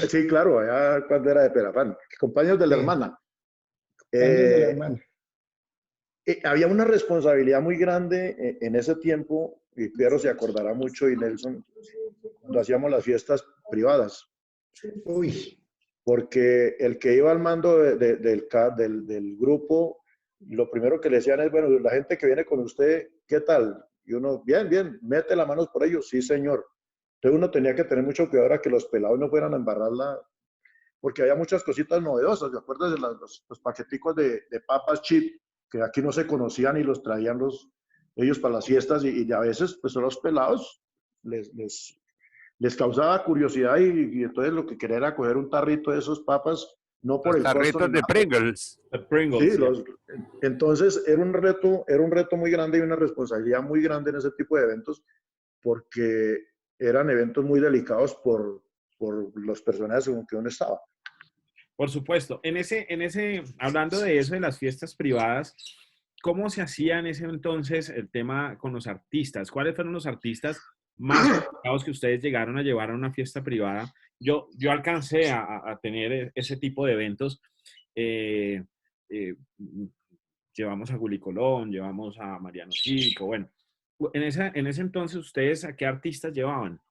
Sí, claro, allá cuando era de Perafán. Compañeros de la hermana. Había una responsabilidad muy grande en ese tiempo, y Piero se acordará mucho, y Nelson, cuando hacíamos las fiestas privadas. Uy. Porque el que iba al mando del grupo, lo primero que le decían es, bueno, la gente que viene con usted, ¿qué tal? Y uno, bien, bien, mete las manos por ellos, sí, señor. Entonces uno tenía que tener mucho cuidado a que los pelados no fueran a embarrarla, porque había muchas cositas novedosas. ¿Te acuerdas de los paqueticos de papas chip, que aquí no se conocían y los traían ellos para las fiestas, y a veces, pues, los pelados les causaba curiosidad, y entonces lo que quería era coger un tarrito de esos papas, no por el costo. Tarritos de Pringles. Sí, entonces era un reto muy grande y una responsabilidad muy grande en ese tipo de eventos, porque eran eventos muy delicados por los personajes con que uno estaba. Por supuesto. Hablando de eso, de las fiestas privadas, ¿cómo se hacía en ese entonces el tema con los artistas? ¿Cuáles fueron los artistas más complicados que ustedes llegaron a llevar a una fiesta privada? Yo alcancé a tener ese tipo de eventos. Llevamos a Willy Colón, llevamos a Mariano Cívico. Bueno, en ese entonces, ¿ustedes a qué artistas llevaban?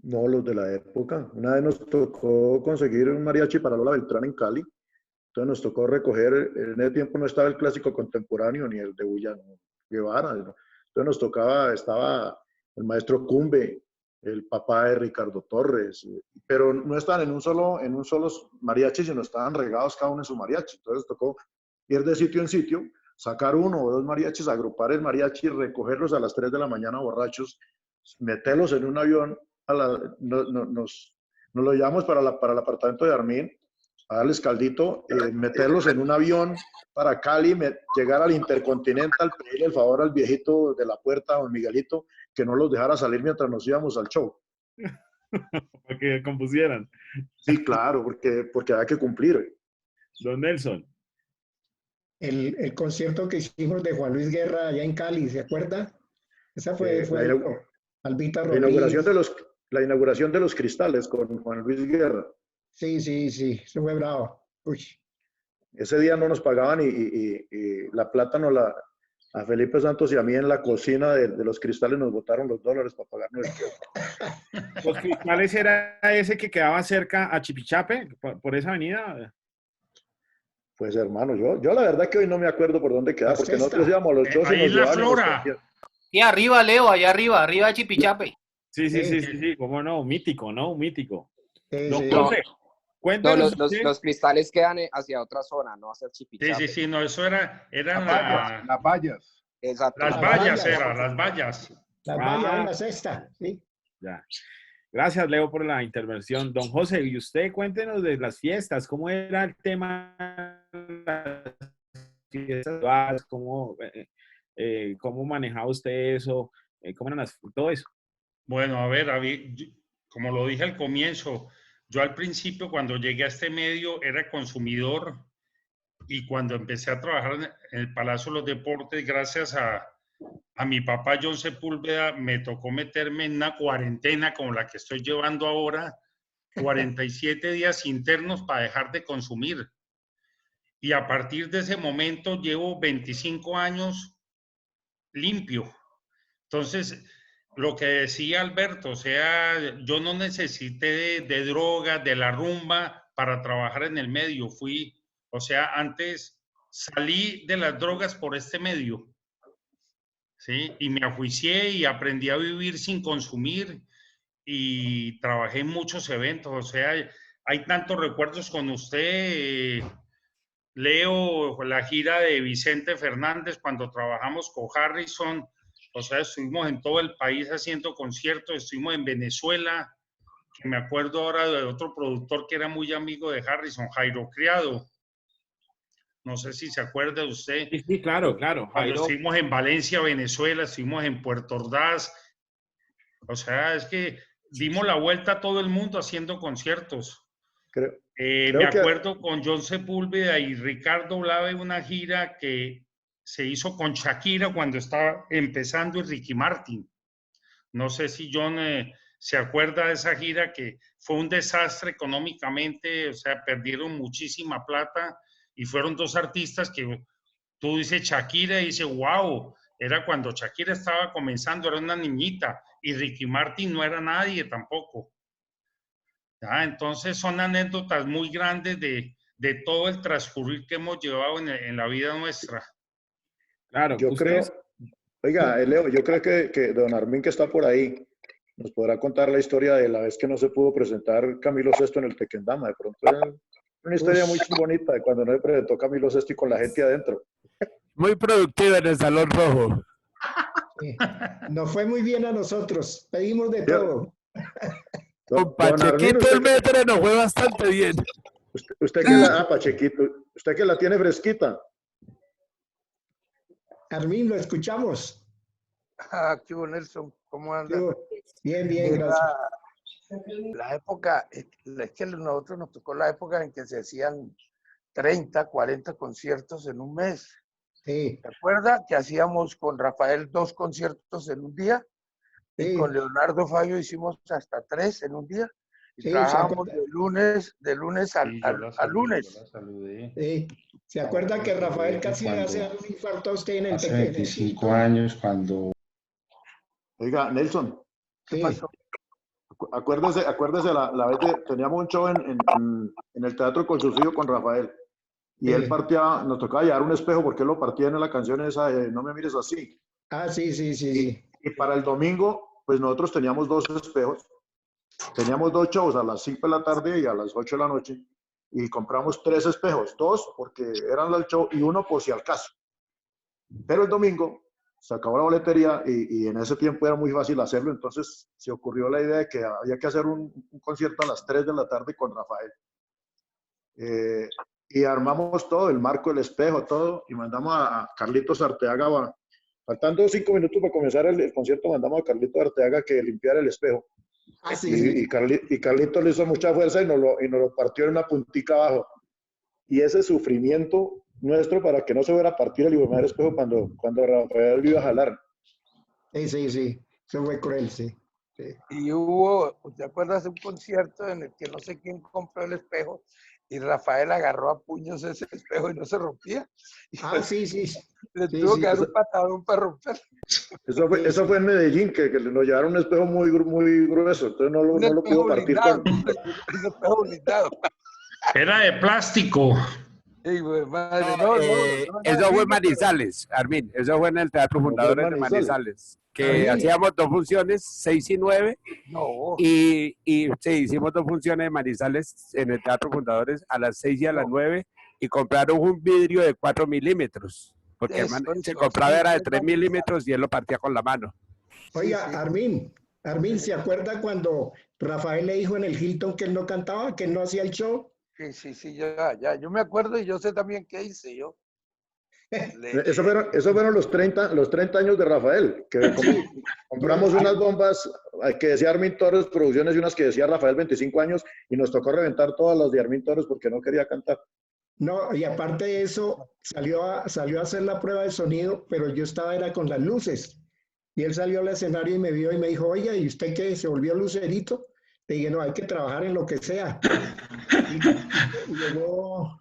No, los de la época. Una vez nos tocó conseguir un mariachi para Lola Beltrán en Cali. Entonces nos tocó recoger, en ese tiempo no estaba el clásico contemporáneo ni el de Bullano Guevara. ¿No? Entonces estaba el maestro Cumbe, el papá de Ricardo Torres, pero no estaban en un solo mariachi, sino estaban regados cada uno en su mariachi. Entonces tocó ir de sitio en sitio, sacar uno o dos mariachis, agrupar el mariachi, recogerlos a las 3 de la mañana borrachos, meterlos en un avión, nos lo llevamos para el apartamento de Armin, a darles caldito, meterlos en un avión para Cali, llegar al Intercontinental, pedirle el favor al viejito de la puerta, don Miguelito, que no los dejara salir mientras nos íbamos al show. Para que compusieran. Sí, claro, porque había que cumplir. Don Nelson. El concierto que hicimos de Juan Luis Guerra allá en Cali, ¿se acuerda? Esa fue Albita Rodríguez. La inauguración de los cristales con Juan Luis Guerra. Sí, eso fue bravo. Uy. Ese día no nos pagaban y la plata a Felipe Santos y a mí en la cocina de los cristales nos botaron los dólares para pagarnos el tiempo. ¿Los cristales era ese que quedaba cerca a Chipichape, por esa avenida? Pues hermano, yo la verdad que hoy no me acuerdo por dónde quedaba, porque nosotros íbamos a los shows y ahí nos la llevaban Flora. Y arriba, Leo, allá arriba de Chipichape. Sí, cómo no, mítico, ¿no? Mítico. Sí. Cuéntanos. Los cristales quedan hacia otra zona, no hacia Chipichape. Sí, no, eso eran las vallas. Exacto. Las vallas eran, las vallas. Las vallas en la sexta, sí. Ya. Gracias, Leo, por la intervención. Don José, y usted cuéntenos de las fiestas, ¿cómo era el tema de las fiestas? ¿Cómo manejaba usted eso? ¿Cómo eran todo eso? Bueno, a ver, como lo dije al comienzo, yo al principio cuando llegué a este medio era consumidor, y cuando empecé a trabajar en el Palacio de los Deportes, gracias a mi papá John Sepúlveda, me tocó meterme en una cuarentena como la que estoy llevando ahora, 47 días internos para dejar de consumir. Y a partir de ese momento llevo 25 años limpio. Entonces, lo que decía Alberto, o sea, yo no necesité de drogas, de la rumba para trabajar en el medio. Antes salí de las drogas por este medio, ¿sí? Y me ajuicié y aprendí a vivir sin consumir y trabajé en muchos eventos. O sea, hay tantos recuerdos con usted. Leo, la gira de Vicente Fernández cuando trabajamos con Harrison, o sea, estuvimos en todo el país haciendo conciertos, estuvimos en Venezuela, que me acuerdo ahora de otro productor que era muy amigo de Harrison, Jairo Criado. No sé si se acuerda usted. Sí, claro, claro. Cuando estuvimos en Valencia, Venezuela, estuvimos en Puerto Ordaz. O sea, es que dimos la vuelta a todo el mundo haciendo conciertos. Me acuerdo con John Sepúlveda y Ricardo Blave una gira que se hizo con Shakira cuando estaba empezando y Ricky Martin. No sé si John se acuerda de esa gira que fue un desastre económicamente, o sea, perdieron muchísima plata y fueron dos artistas que tú dices Shakira y dices, wow, era cuando Shakira estaba comenzando, era una niñita y Ricky Martin no era nadie tampoco. ¿Ya? Entonces son anécdotas muy grandes de todo el transcurrir que hemos llevado en la vida nuestra. Claro, yo creo, oiga, Leo, yo creo que don Armin, que está por ahí, nos podrá contar la historia de la vez que no se pudo presentar Camilo VI en el Tequendama. De pronto era una historia muy bonita de cuando no se presentó Camilo VI con la gente adentro. Muy productiva en el Salón Rojo. Sí. Nos fue muy bien a nosotros, pedimos de todo. Con Pachequito el metro nos fue bastante bien. Usted que la, Pachequito, usted que la tiene fresquita. Armin, lo escuchamos. ¿Qué hubo, Nelson? ¿Cómo anda? Bien, bien, gracias. La época, es que a nosotros nos tocó la época en que se hacían 30, 40 conciertos en un mes. Sí. ¿Te acuerdas que hacíamos con Rafael 2 conciertos en un día? Y con Leonardo Fabio hicimos hasta 3 en un día. Y trabajábamos de lunes a lunes. Sí. ¿Se acuerda que Rafael casi le hace un infarto a usted en el hace 25 años cuando... Oiga, Nelson. ¿Qué pasó? Acuérdese la vez que teníamos un show en el Teatro Consulcio con Rafael. Y él partía, nos tocaba llevar un espejo porque él lo partía en la canción esa de No me mires así. Ah, sí. Y para el domingo, pues nosotros teníamos 2 espejos. Teníamos 2 shows a las 5 de la tarde y a las 8 de la noche. Y compramos 3 espejos, 2 porque eran el show y 1 por si al caso. Pero el domingo se acabó la boletería y en ese tiempo era muy fácil hacerlo. Entonces se ocurrió la idea de que había que hacer un concierto a las 3 de la tarde con Rafael. Y armamos todo, el marco, el espejo, todo. Y mandamos a Carlitos Arteaga. Faltando 5 minutos para comenzar el concierto, mandamos a Carlitos Arteaga que limpiara el espejo. Ah, sí. Y Carlitos le hizo mucha fuerza y nos lo partió en una puntica abajo. Y ese sufrimiento nuestro para que no se fuera a partir el primer espejo cuando Rafael iba a jalar. Sí. Eso fue cruel, sí. Y hubo, ¿te acuerdas de un concierto en el que no sé quién compró el espejo y Rafael agarró a puños ese espejo y no se rompía? Sí. Le tuvo que dar un patadón para romper. Eso fue en Medellín, que nos llevaron un espejo muy grueso, entonces no lo pudo partir con... Un espejo blindado. Era de plástico. Sí, güey, madre, Eso fue en Manizales, Armin. Eso fue en el Teatro Fundadores de Manizales. Que hacíamos 2 funciones, 6 y 9. No. Y sí, hicimos 2 funciones de Manizales en el Teatro Fundadores a las 6 y a las 9. Y compraron un vidrio de 4 milímetros. Porque se compraba era de 3 milímetros y él lo partía con la mano. Oiga, Armin, ¿se acuerda cuando Rafael le dijo en el Hilton que él no cantaba, que él no hacía el show? Sí, ya. Yo me acuerdo y yo sé también qué hice yo. Eso fueron los 30 años de Rafael, que compramos unas bombas que decía Armin Torres Producciones y unas que decía Rafael 25 años y nos tocó reventar todas las de Armin Torres porque no quería cantar. No, y aparte de eso, salió a hacer la prueba de sonido, pero yo era con las luces. Y él salió al escenario y me vio y me dijo, oye, ¿y usted qué? ¿Se volvió lucerito? Le dije, no, hay que trabajar en lo que sea. Y llegó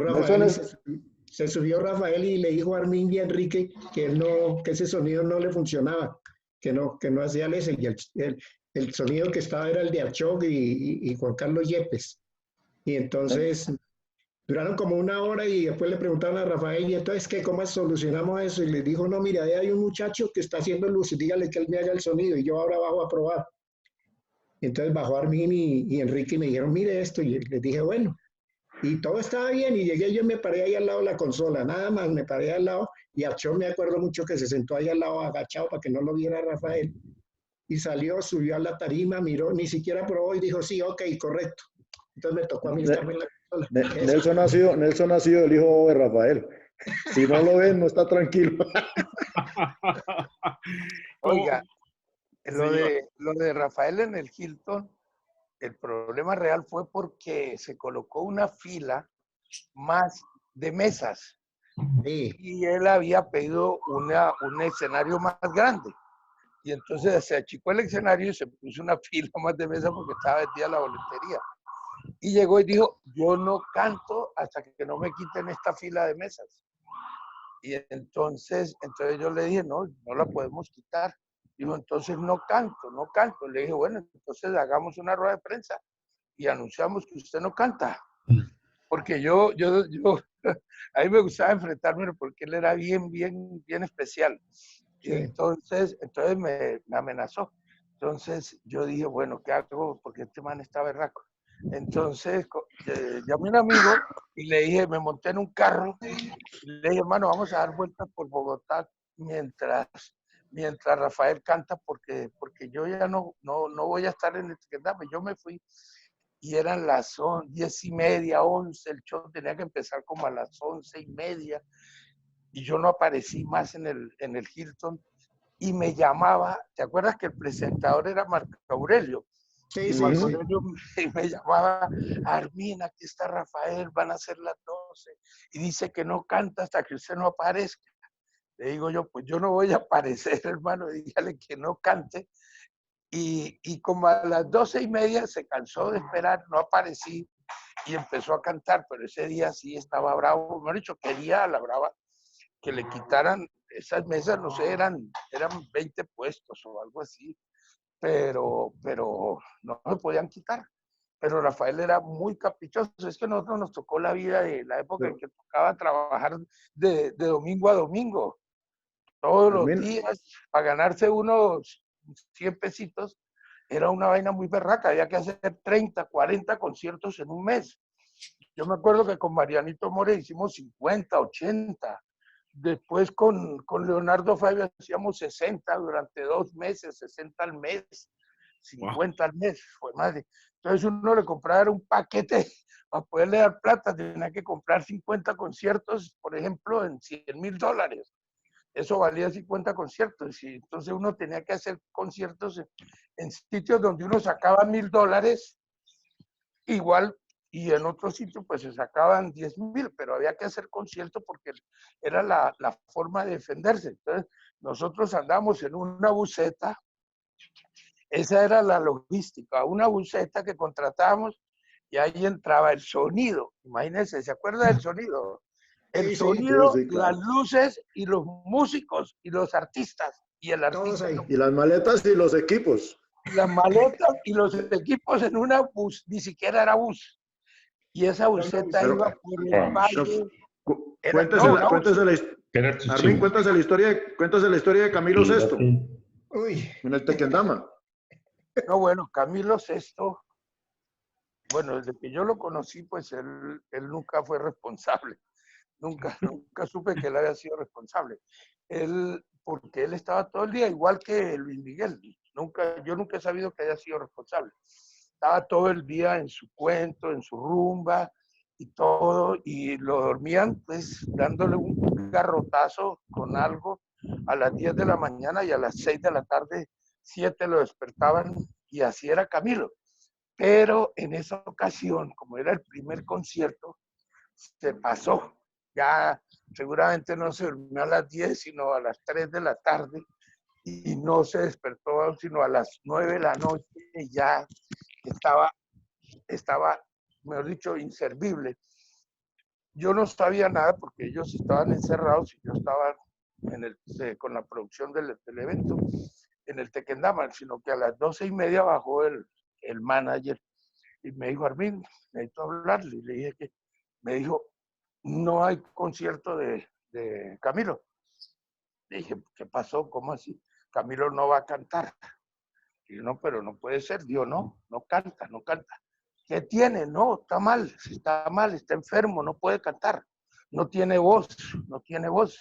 Rafael, se subió Rafael y le dijo a Armin y a Enrique que ese sonido no le funcionaba, que no hacía ese. Y el sonido que estaba era el de Achog y Juan Carlos Yepes. Y entonces... Duraron como 1 hora y después le preguntaron a Rafael, y entonces, ¿cómo solucionamos eso? Y le dijo, no, mira, ahí hay un muchacho que está haciendo luces, dígale que él me haga el sonido y yo ahora bajo a probar. Entonces bajó Armin y Enrique y me dijeron, mire esto, y les dije, bueno, y todo estaba bien, y llegué, yo me paré ahí al lado de la consola, nada más, me paré al lado, y Archón me acuerdo mucho que se sentó ahí al lado agachado para que no lo viera Rafael, y salió, subió a la tarima, miró, ni siquiera probó y dijo, sí, ok, correcto. Entonces me tocó a mí estarme en la consola. Nelson ha sido el hijo de Rafael. Si no lo ven, no está tranquilo. Oiga, lo de Rafael en el Hilton, el problema real fue porque se colocó una fila más de mesas. Sí. Y él había pedido un escenario más grande. Y entonces se achicó el escenario y se puso una fila más de mesas porque estaba vendida la boletería. Y llegó y dijo, yo no canto hasta que no me quiten esta fila de mesas. Y entonces yo le dije, no la podemos quitar. Dijo, entonces no canto. Le dije, bueno, entonces hagamos una rueda de prensa y anunciamos que usted no canta. Porque yo a mí me gustaba enfrentarme porque él era bien especial. Y entonces me amenazó. Entonces yo dije, bueno, ¿qué hago? Porque este man está berraco. Entonces llamé a un amigo y le dije, me monté en un carro y le dije, hermano, vamos a dar vueltas por Bogotá mientras Rafael canta porque yo ya no voy a estar en el Tequendama. Yo me fui y eran las 10:30, 11, el show tenía que empezar como a las 11:30 y yo no aparecí más en el Hilton y me llamaba, ¿te acuerdas que el presentador era Marco Aurelio? Sí, y Marco Aurelio me llamaba, Armin, aquí está Rafael, van a ser las 12 y dice que no canta hasta que usted no aparezca. Le digo yo, pues yo no voy a aparecer, hermano, dígale que no cante. Y como a las 12:30 se cansó de esperar, no aparecí y empezó a cantar, pero ese día sí estaba bravo, me han dicho, quería a la brava que le quitaran esas mesas, no sé, eran 20 puestos o algo así, pero no se podían quitar. Pero Rafael era muy caprichoso, es que a nosotros nos tocó la vida de la época en que tocaba trabajar de domingo a domingo, todos los días, para ganarse unos 100 pesitos, era una vaina muy berraca, había que hacer 30, 40 conciertos en un mes. Yo me acuerdo que con Marianito More hicimos 50, 80. Después con Leonardo Fabio hacíamos 60 durante 2 meses, 60 al mes, 50 al mes, fue madre. Entonces uno le compraba un paquete para poderle dar plata, tenía que comprar 50 conciertos, por ejemplo, en $100,000. Eso valía 50 conciertos y entonces uno tenía que hacer conciertos en sitios donde uno sacaba $1,000 igual y en otros sitios pues se sacaban 10,000, pero había que hacer conciertos porque era la forma de defenderse. Entonces nosotros andamos en una buseta, esa era la logística, una buseta que contratábamos y ahí entraba el sonido. Imagínense, ¿se acuerda del sonido? El sonido, claro. las luces y los músicos y los artistas y el artista. Y las maletas y los equipos. Las maletas y los equipos en una bus, ni siquiera era bus. Y esa buseta iba por el valle. Cuéntase la historia de Camilo VI. Uy. En el Tequendama. No, bueno, Camilo VI, bueno, desde que yo lo conocí, pues él nunca fue responsable. Nunca supe que él había sido responsable. Porque él estaba todo el día, igual que Luis Miguel. Yo nunca he sabido que haya sido responsable. Estaba todo el día en su cuento, en su rumba y todo, y lo dormían pues dándole un garrotazo con algo a las 10 de la mañana y a las 6 de la tarde, 7 lo despertaban y así era Camilo. Pero en esa ocasión, como era el primer concierto, se pasó. Ya seguramente no se durmió a las 10, sino a las 3 de la tarde y no se despertó sino a las 9 de la noche y ya estaba, mejor dicho, inservible. Yo no sabía nada porque ellos estaban encerrados y yo estaba con la producción del evento en el Tequendama, sino que a las 12:30 bajó el manager y me dijo, Armin, necesito hablarle. Y le dije que, me dijo, no hay concierto de Camilo. Le dije, ¿qué pasó? ¿Cómo así? Camilo no va a cantar. Y yo, no, pero no puede ser. Digo, no canta, no canta. ¿Qué tiene? No, está mal, está enfermo, no puede cantar. No tiene voz, no tiene voz.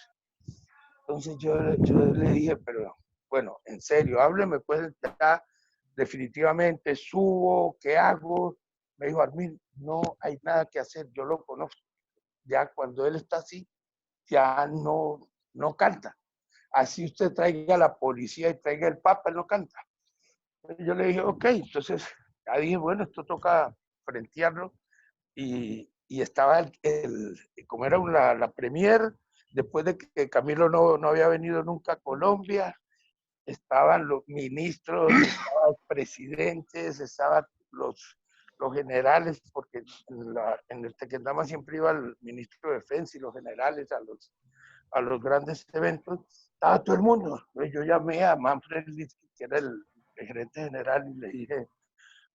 Entonces yo le dije, pero bueno, en serio, hábleme pues ya definitivamente, subo, ¿qué hago? Me dijo, Armin, no hay nada que hacer, yo lo conozco. Ya cuando él está así, ya no canta. Así usted traiga a la policía y traiga el Papa, él no canta. Yo le dije, ok, entonces ya dije, bueno, esto toca frentearlo. Y estaba como era la premier, después de que Camilo no había venido nunca a Colombia, estaban los ministros, estaban los presidentes, estaban los generales, porque en el Tequendama siempre iba el ministro de Defensa y los generales a los grandes eventos, estaba todo el mundo. Yo llamé a Manfred Litzky, que era el gerente general, y le dije,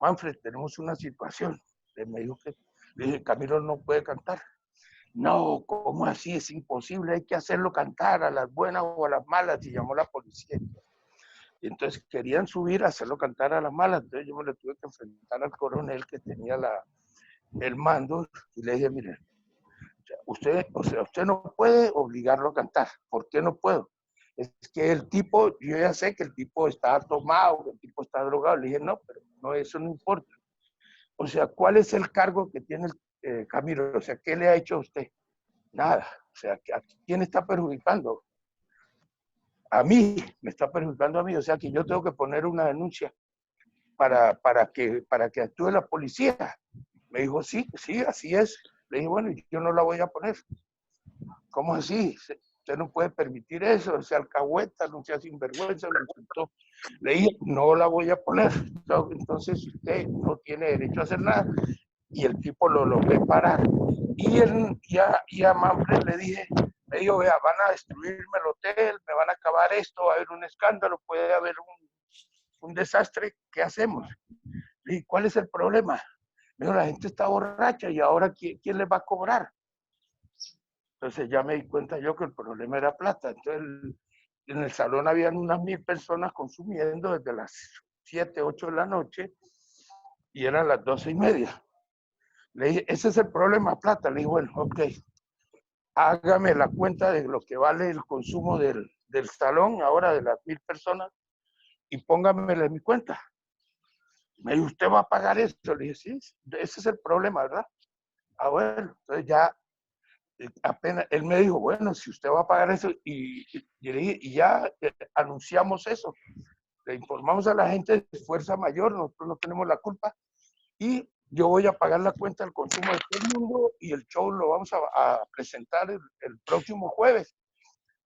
Manfred, tenemos una situación. Me dijo que, le dije, Camilo no puede cantar. No, ¿cómo así? Es imposible, hay que hacerlo cantar a las buenas o a las malas, y llamó la policía. Y entonces querían subir a hacerlo cantar a las malas, entonces yo me le tuve que enfrentar al coronel que tenía el mando, y le dije, mire, usted no puede obligarlo a cantar. ¿Por qué no puedo? Es que el tipo, yo ya sé que el tipo está tomado, que el tipo está drogado. Le dije, no, pero no, eso no importa. O sea, ¿cuál es el cargo que tiene Camilo? O sea, ¿qué le ha hecho a usted? Nada. O sea, ¿a quién está perjudicando? A mí, me está perjudicando a mí. O sea, que yo tengo que poner una denuncia para que actúe la policía. Me dijo, sí, así es. Le dije, bueno, yo no la voy a poner. ¿Cómo así? Usted no puede permitir eso, sea alcahueta, no sea sinvergüenza, lo insultó. Le dije, no la voy a poner. Entonces usted no tiene derecho a hacer nada. Y el tipo lo logró parar. Y a Manfred le dije, me dijo, vea, van a destruirme el hotel, me van a acabar esto, va a haber un escándalo, puede haber un desastre, ¿qué hacemos? Le dije, ¿cuál es el problema? Me dijo, la gente está borracha y ahora ¿quién les va a cobrar? Entonces ya me di cuenta yo que el problema era plata. Entonces en el salón habían unas 1000 personas consumiendo desde las 7, 8 de la noche y eran las 12:30. Le dije, ese es el problema, plata. Le dije, bueno, ok, hágame la cuenta de lo que vale el consumo del salón ahora de las 1000 personas y póngamela en mi cuenta. Me dijo, ¿usted va a pagar esto? Le dije, sí, ese es el problema, ¿verdad? Ah, bueno, entonces ya apenas él me dijo, bueno, si usted va a pagar eso, y ya anunciamos eso, le informamos a la gente de fuerza mayor, nosotros no tenemos la culpa, y yo voy a pagar la cuenta del consumo de todo el mundo, y el show lo vamos a presentar el próximo jueves,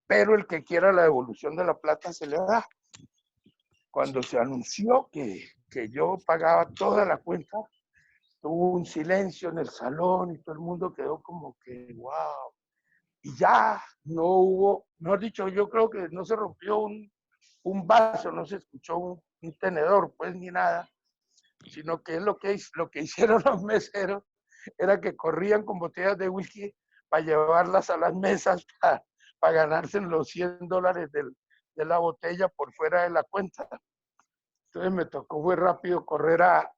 pero el que quiera la devolución de la plata se le da. Cuando se anunció que yo pagaba toda la cuenta, hubo un silencio en el salón y todo el mundo quedó como que, wow. Y ya no hubo, mejor dicho, yo creo que no se rompió un vaso, no se escuchó un tenedor, pues ni nada, sino que lo que hicieron los meseros era que corrían con botellas de whisky para llevarlas a las mesas para ganarse los $100 de la botella por fuera de la cuenta. Entonces me tocó muy rápido correr a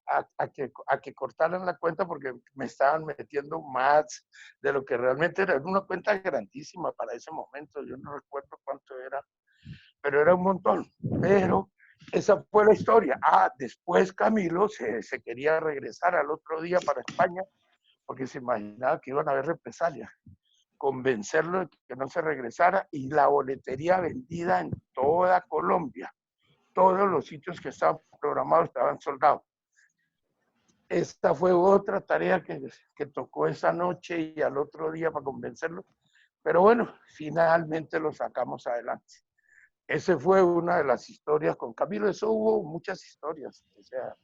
que cortaran la cuenta porque me estaban metiendo más de lo que realmente era. Una cuenta grandísima para ese momento, yo no recuerdo cuánto era, pero era un montón. Pero esa fue la historia. Después Camilo se quería regresar al otro día para España porque se imaginaba que iban a haber represalias. Convencerlo de que no se regresara y la boletería vendida en toda Colombia. Todos los sitios que estaban programados estaban soldados. Esta fue otra tarea que tocó esa noche y al otro día para convencerlo. Pero bueno, finalmente lo sacamos adelante. Esa fue una de las historias con Camilo. Eso hubo muchas historias. O sea,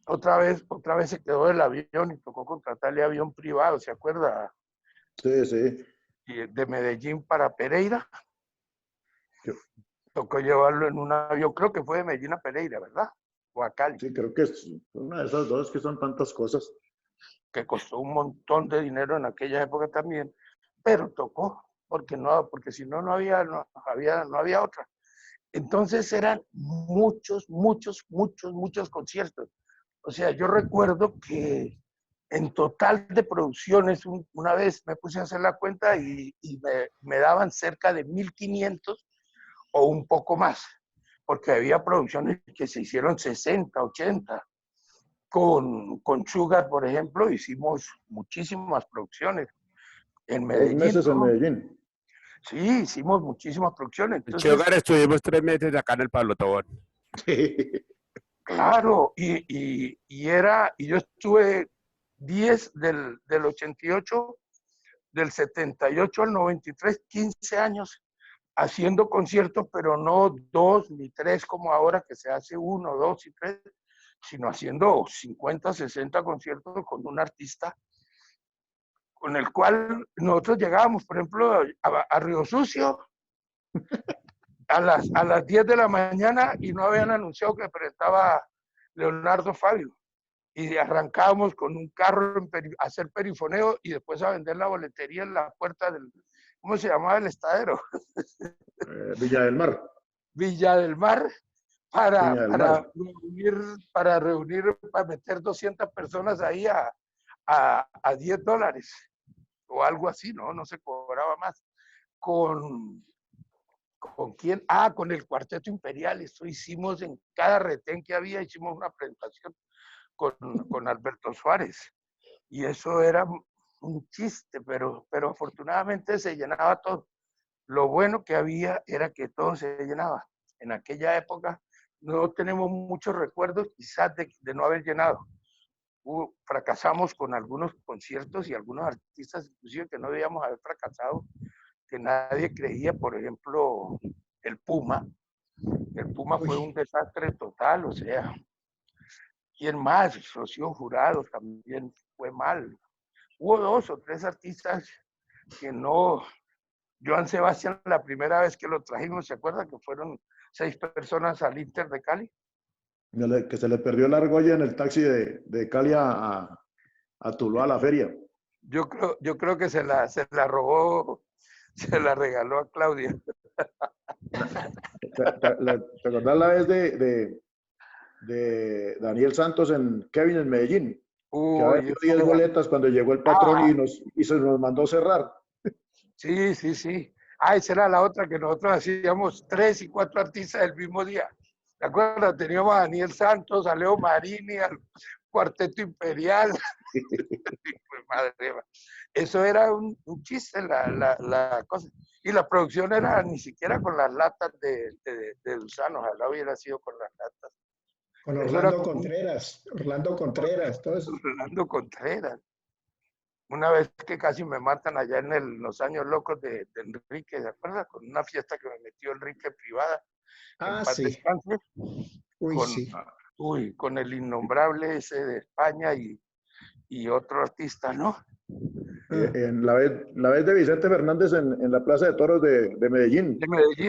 otra vez se quedó el avión y tocó contratarle avión privado, ¿se acuerda? Sí, sí. De Medellín para Pereira. Tocó llevarlo en un avión, creo que fue de Medellín a Pereira, ¿verdad? O a Cali. Sí, creo que es una de esas dos que son tantas cosas. Que costó un montón de dinero en aquella época también, pero tocó, porque si no, no había otra. Entonces eran muchos conciertos. O sea, yo recuerdo que en total de producciones, una vez me puse a hacer la cuenta y me daban cerca de 1.500 o un poco más, porque había producciones que se hicieron 60, 80. Con Sugar, por ejemplo, hicimos muchísimas producciones. En Medellín. 2 meses en Medellín. Sí, hicimos muchísimas producciones. Entonces, Sugar estuvimos 3 meses acá en el Pablo Tobón. Claro, y yo estuve 10 del 88, del 78 al 93, 15 años haciendo conciertos, pero no 2 ni 3 como ahora que se hace 1, 2 y 3, sino haciendo 50, 60 conciertos con un artista con el cual nosotros llegábamos, por ejemplo, a Río Sucio a las 10 de la mañana y no habían anunciado que presentaba Leonardo Fabio. Y arrancábamos con un carro a hacer perifoneo y después a vender la boletería en la puerta del, ¿cómo se llamaba el estadero? Villa del Mar. Villa del Mar, para meter 200 personas ahí a $10 o algo así, no se cobraba más. ¿Con quién? Con el Cuarteto Imperial. Esto hicimos en cada retén que había, hicimos una presentación con Alberto Suárez. Y eso era un chiste, pero afortunadamente se llenaba todo. Lo bueno que había era que todo se llenaba. En aquella época no tenemos muchos recuerdos quizás de no haber llenado. Fracasamos con algunos conciertos y algunos artistas inclusive que no debíamos haber fracasado, que nadie creía, por ejemplo, el Puma. El Puma fue un desastre total, o sea, ¿quién más? Rocío Jurado también fue mal. Hubo 2 o 3 artistas que no. Joan Sebastián, la primera vez que lo trajimos, ¿se acuerda? Que fueron 6 personas al Inter de Cali. Que se le perdió la argolla en el taxi de Cali a Tuluá, a la feria. Yo creo que se la robó, se la regaló a Claudia. ¿Te acordás la vez de Daniel Santos en Kevin en Medellín? Que había 10 boletas cuando llegó el patrón y se nos mandó cerrar. Sí. Esa era la otra, que nosotros hacíamos 3 y 4 artistas el mismo día. ¿Te acuerdas? Teníamos a Daniel Santos, a Leo Marini, al Cuarteto Imperial. Pues madre mía. Eso era un chiste, la cosa. Y la producción era ni siquiera con las latas de Dusano, ojalá hubiera sido con las latas. Con Orlando Contreras, todo eso. Orlando Contreras. Una vez que casi me matan allá en los años locos de Enrique, ¿se acuerda? Con una fiesta que me metió Enrique privada. Sí. Descanse, con el innombrable ese de España y otro artista, ¿no? En la vez de Vicente Fernández en la Plaza de Toros de Medellín.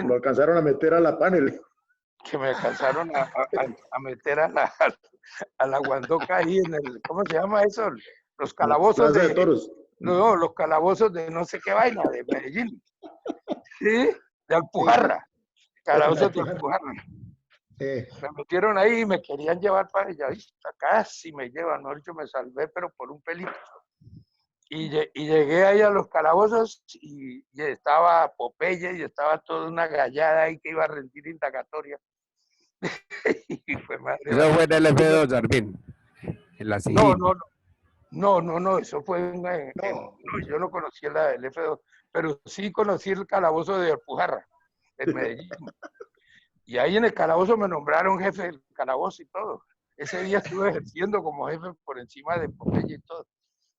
Lo alcanzaron a meter a la panel. Que me alcanzaron a meter a la guandoca ahí en el, ¿cómo se llama eso? Los calabozos de Toros. No, los calabozos de no sé qué vaina, de Medellín. Sí, de Alpujarra. Calabozos de Alpujarra. Me metieron ahí y me querían llevar para Bellavista. Casi me llevan, no, yo me salvé, pero por un pelito. Y llegué ahí a los calabozos y estaba Popeye y estaba toda una gallada ahí que iba a rendir indagatoria. Y fue madre. Eso fue en el F2, Armin. En la No, eso fue yo no conocí la del F2, pero sí conocí el calabozo de Alpujarra, en Medellín. Y ahí en el calabozo me nombraron jefe del calabozo y todo. Ese día estuve ejerciendo como jefe por encima de Popeye y todo.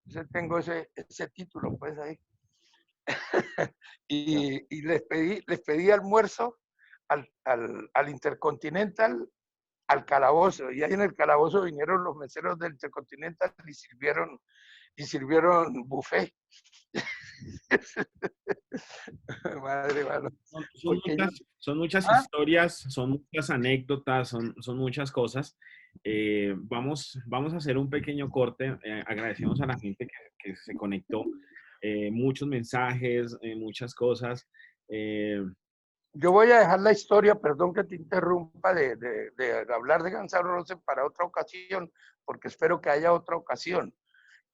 Entonces tengo ese título, pues ahí. y les pedí almuerzo al Intercontinental, al calabozo. Y ahí en el calabozo vinieron los meseros del Intercontinental y sirvieron buffet. Madre, mano. Son muchas historias, son muchas anécdotas, son muchas cosas. Vamos a hacer un pequeño corte. Agradecemos a la gente que se conectó. Muchos mensajes, muchas cosas. yo voy a dejar la historia, perdón que te interrumpa, de hablar de Guns N' Roses para otra ocasión, porque espero que haya otra ocasión.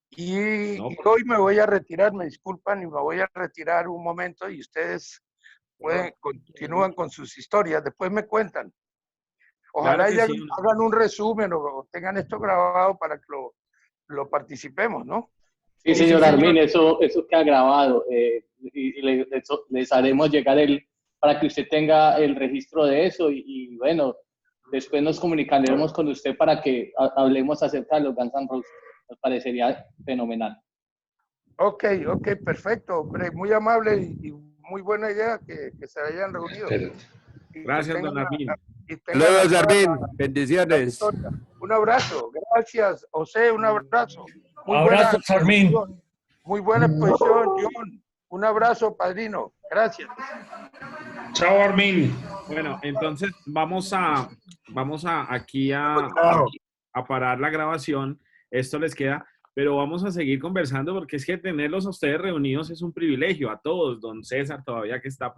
Y hoy me voy a retirar, me disculpan, y me voy a retirar un momento y ustedes continúan con sus historias, después me cuentan. Ojalá Claro que sí. hagan un resumen o tengan esto grabado para que lo participemos, ¿no? Sí, señor Armin, eso queda grabado y les haremos llegar para que usted tenga el registro de eso y bueno, después nos comunicaremos con usted para que hablemos acerca de los Guns N' Roses. Nos parecería fenomenal. Ok, perfecto, hombre, muy amable y muy buena idea que se hayan reunido. Gracias, don Armin. Saludos, Armin. Bendiciones. Un abrazo. Gracias, José. Un abrazo. Abrazos, Armin. Muy buena exposición, John. Un abrazo, padrino. Gracias. Chao, Armin. Bueno, entonces vamos a aquí a parar la grabación. Esto les queda, pero vamos a seguir conversando porque es que tenerlos a ustedes reunidos es un privilegio, a todos. Don César todavía que está